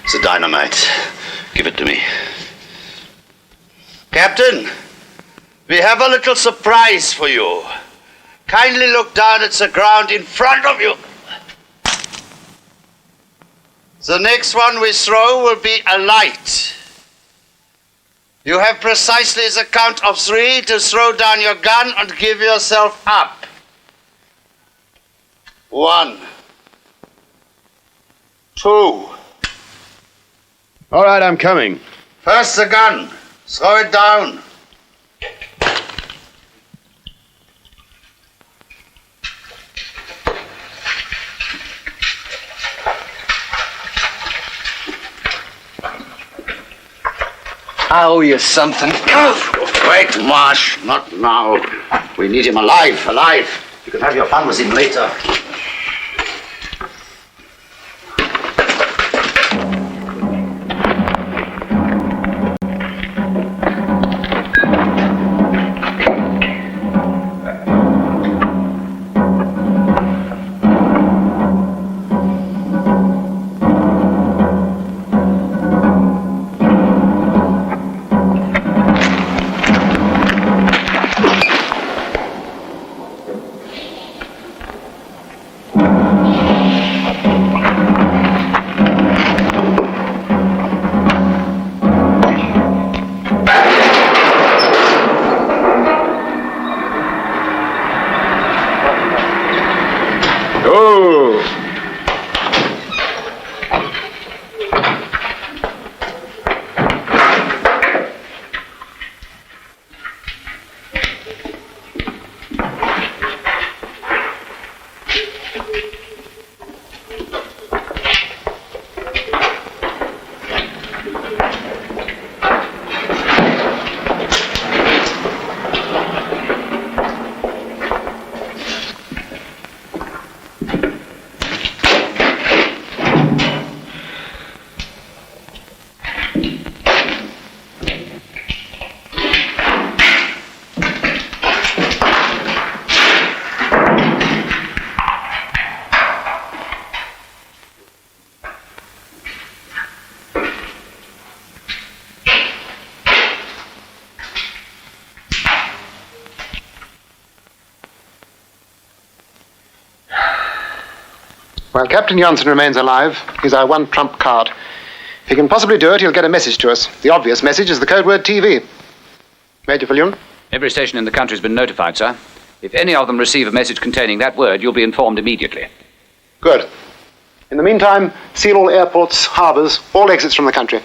It's a dynamite. Give it to me. Captain, we have a little surprise for you. Kindly look down at the ground in front of you. The next one we throw will be a light. You have precisely the count of 3 to throw down your gun and give yourself up. 1, 2. All right, I'm coming. First the gun, Throw it down. I owe you something. Wait, Marsh. Not now. We need him alive, alive. You can have your fun with him later. While Captain Jansen remains alive, he's our one trump card. If he can possibly do it, he'll get a message to us. The obvious message is the code word TV. Major Viljoen? Every station in the country has been notified, sir. If any of them receive a message containing that word, you'll be informed immediately. Good. In the meantime, seal all airports, harbours, all exits from the country.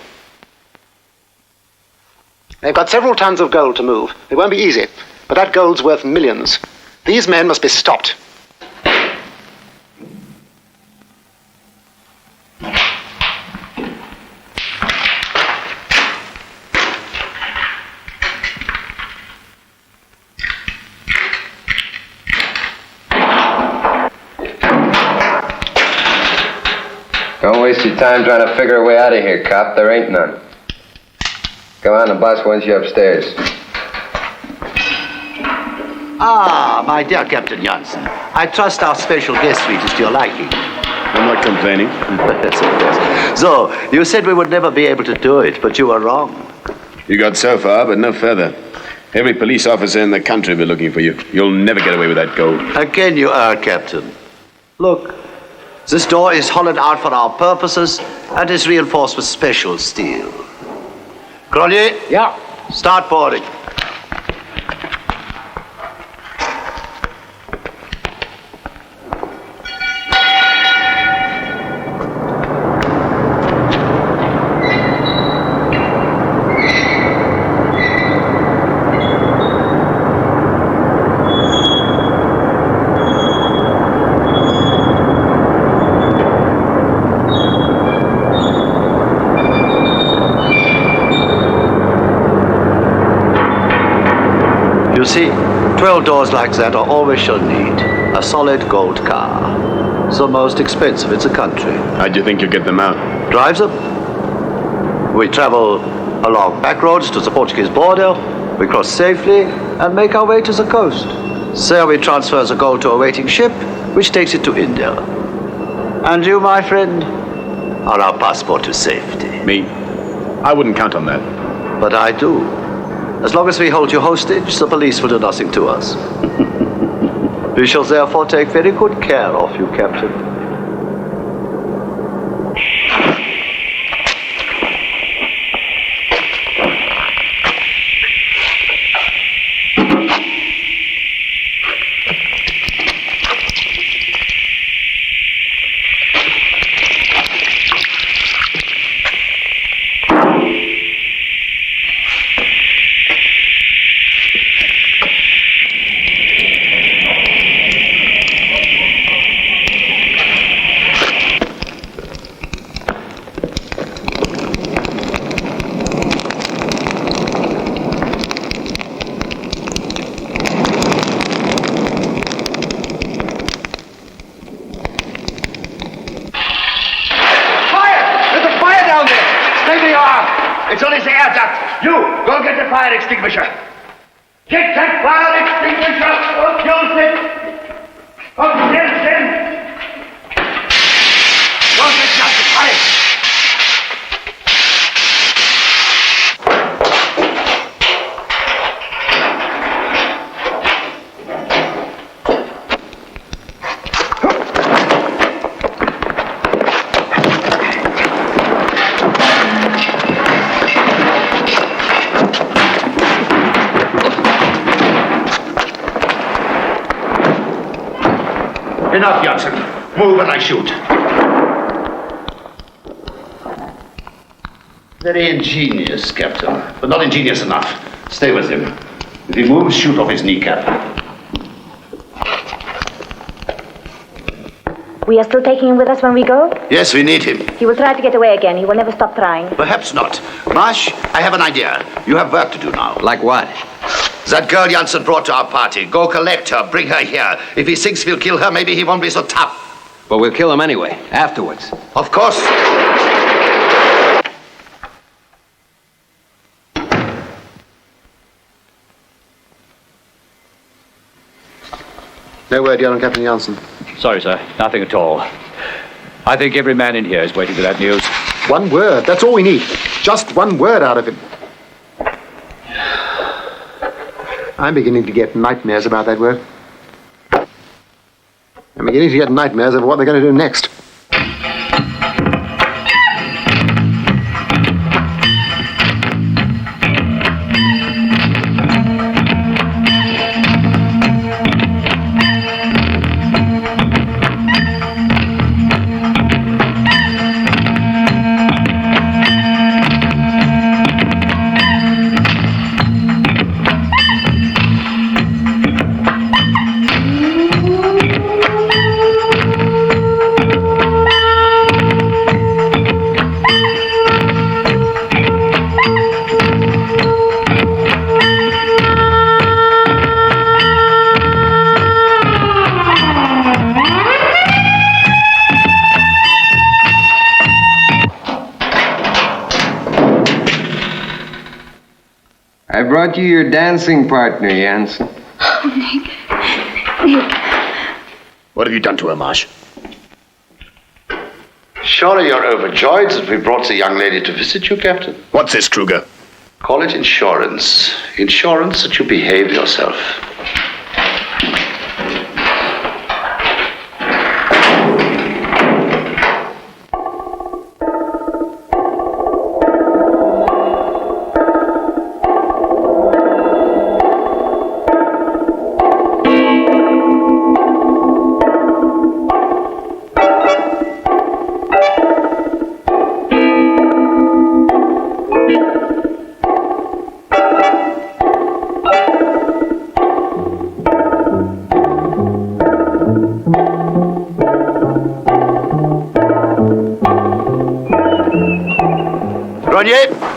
They've got several tons of gold to move. It won't be easy, but that gold's worth millions. These men must be stopped. Don't waste your time trying to figure a way out of here, Capt. There ain't none. Come on, the boss wants you upstairs. Ah, my dear Captain Jansen. I trust our special guest suite is to your liking. I'm not complaining. That's of course. So, you said we would never be able to do it, but you were wrong. You got so far, but no further. Every police officer in the country will be looking for you. You'll never get away with that gold. Again you err, Captain. Look, this door is hollowed out for our purposes and is reinforced with special steel. Grenier? Yeah. Start boarding. You see, 12 doors like that are all we shall need. A solid gold car. It's the most expensive in the country. How do you think you'll get them out? Drive them. We travel along back roads to the Portuguese border. We cross safely and make our way to the coast. There we transfer the gold to a waiting ship, which takes it to India. And you, my friend, are our passport to safety. Me? I wouldn't count on that. But I do. As long as we hold you hostage, the police will do nothing to us. We shall therefore take very good care of you, Captain. It's only the air duct. You, go get the fire extinguisher. Get that fire extinguisher or Joseph. Or Jansen. Go get Jansen, hurry. Enough, Jansen. Move and I shoot. Very ingenious, Captain, but not ingenious enough. Stay with him. If he moves, shoot off his kneecap. We are still taking him with us when we go? Yes, we need him. He will try to get away again. He will never stop trying. Perhaps not. Marsh, I have an idea. You have work to do now. Like what? That girl Jansen brought to our party. Go collect her, bring her here. If he thinks we'll kill her, maybe he won't be so tough. But we'll kill him anyway, afterwards. Of course. No word yet on Captain Jansen. Sorry, sir. Nothing at all. I think every man in here is waiting for that news. One word. That's all we need. Just one word out of him. I'm beginning to get nightmares about that word. I'm beginning to get nightmares over what they're going to do next. I brought you your dancing partner, Jansen. Oh, Nick. What have you done to her, Marsh? Surely you're overjoyed that we brought the young lady to visit you, Captain. What's this, Kruger? Call it insurance. Insurance that you behave yourself.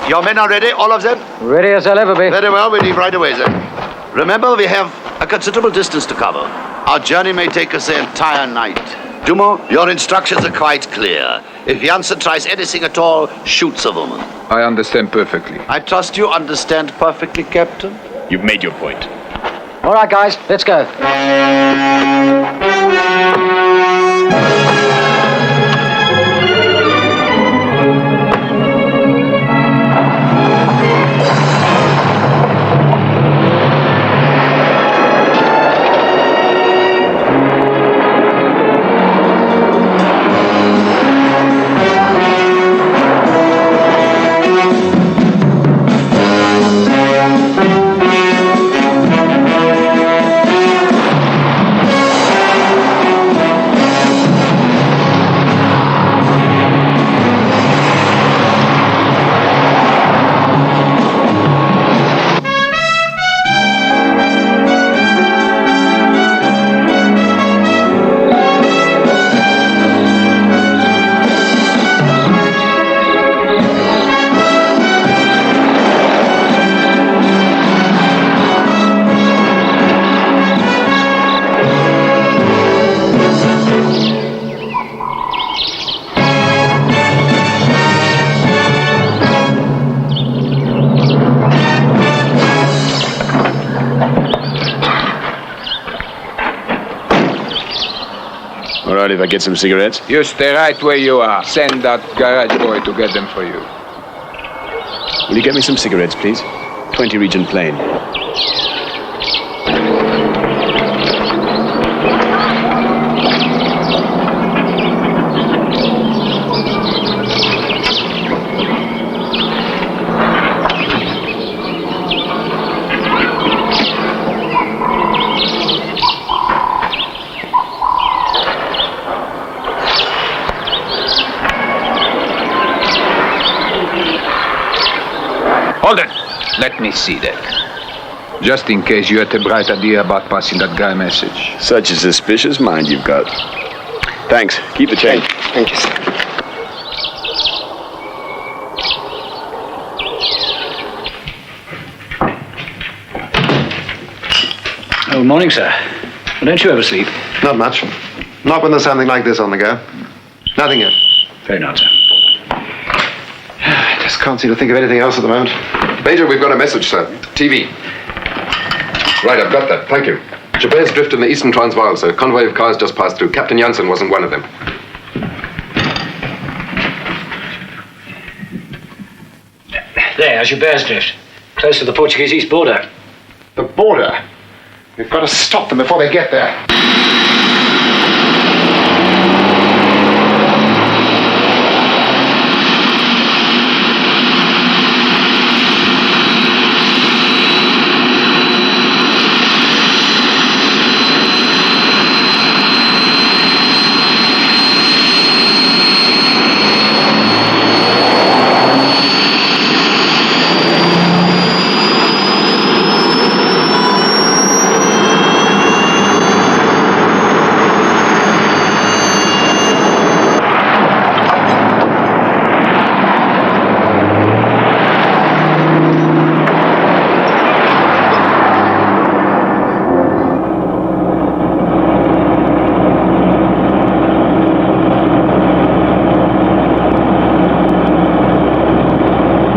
Your men are ready, all of them? Ready as I'll ever be. Very well, we leave right away then. Remember, we have a considerable distance to cover. Our journey may take us the entire night. Dumont, your instructions are quite clear. If Jansen tries anything at all, shoot the woman. I understand perfectly. I trust you understand perfectly, Captain. You've made your point. All right, guys, let's go. if I get some cigarettes? You stay right where you are. Send that garage boy to get them for you. Will you get me some cigarettes, please? 20 region plain. Hold it. Let me see that. Just in case you had a bright idea about passing that guy a message. Such a suspicious mind you've got. Thanks. Keep the change. Thank you, sir. Oh, morning, sir. Well, don't you ever sleep? Not much. Not when there's something like this on the go. Nothing yet. Very not, sir. I just can't seem to think of anything else at the moment. Major, we've got a message, sir. TV. Right, I've got that. Thank you. Jabert's drift in the eastern Transvaal, sir. Convoy of cars just passed through. Captain Jansen wasn't one of them. There, Gilbert's drift. Close to the Portuguese east border. The border? We've got to stop them before they get there.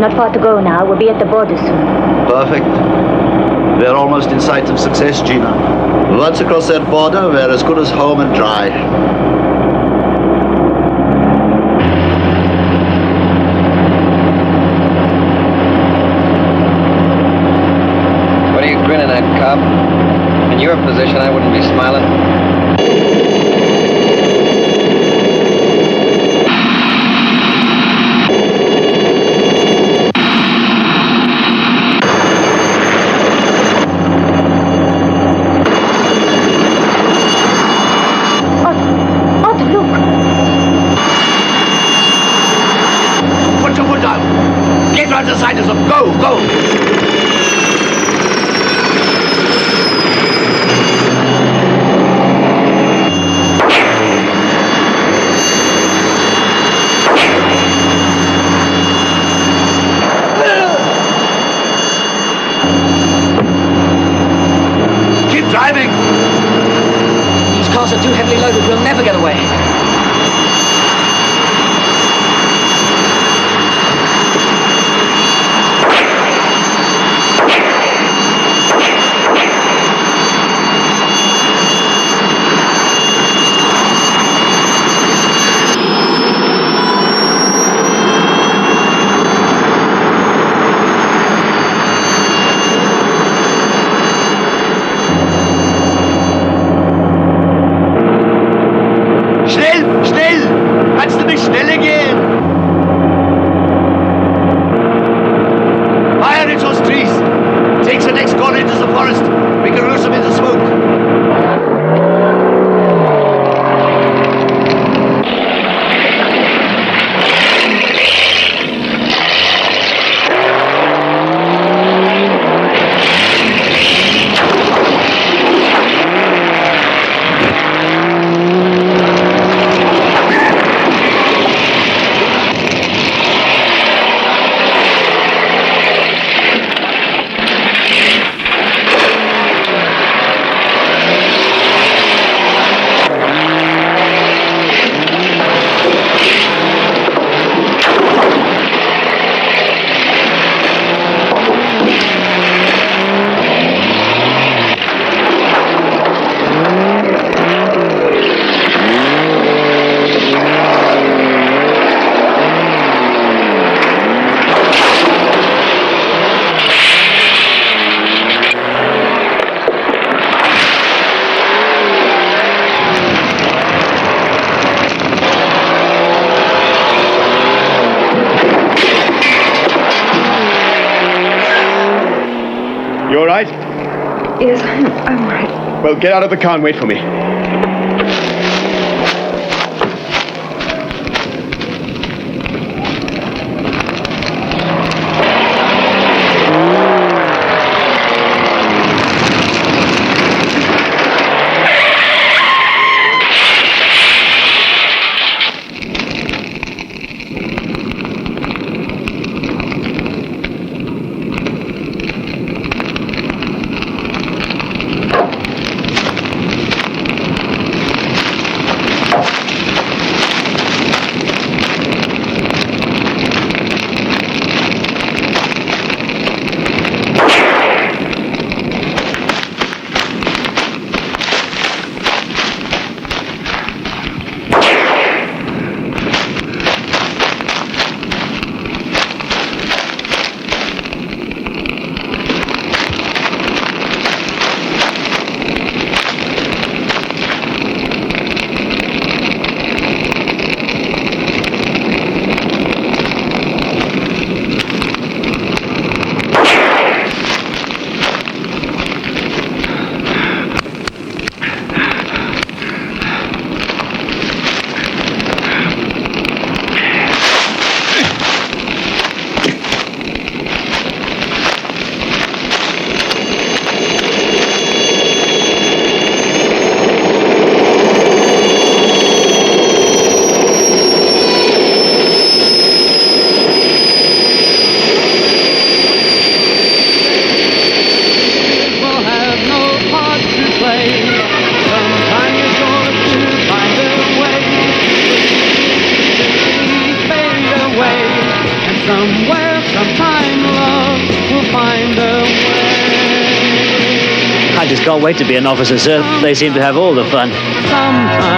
Not far to go now. We'll be at the border soon. Perfect. We're almost in sight of success, Gina. Once across that border, we're as good as home and dry. What are you grinning at, Capt? In your position, I wouldn't be smiling. Side us up. Go, go! Keep driving! These cars are too heavily loaded. We'll never get away. You all right? Yes, I'm all right. Well, get out of the car and wait for me. I just can't wait to be an officer, sir. They seem to have all the fun. Sometimes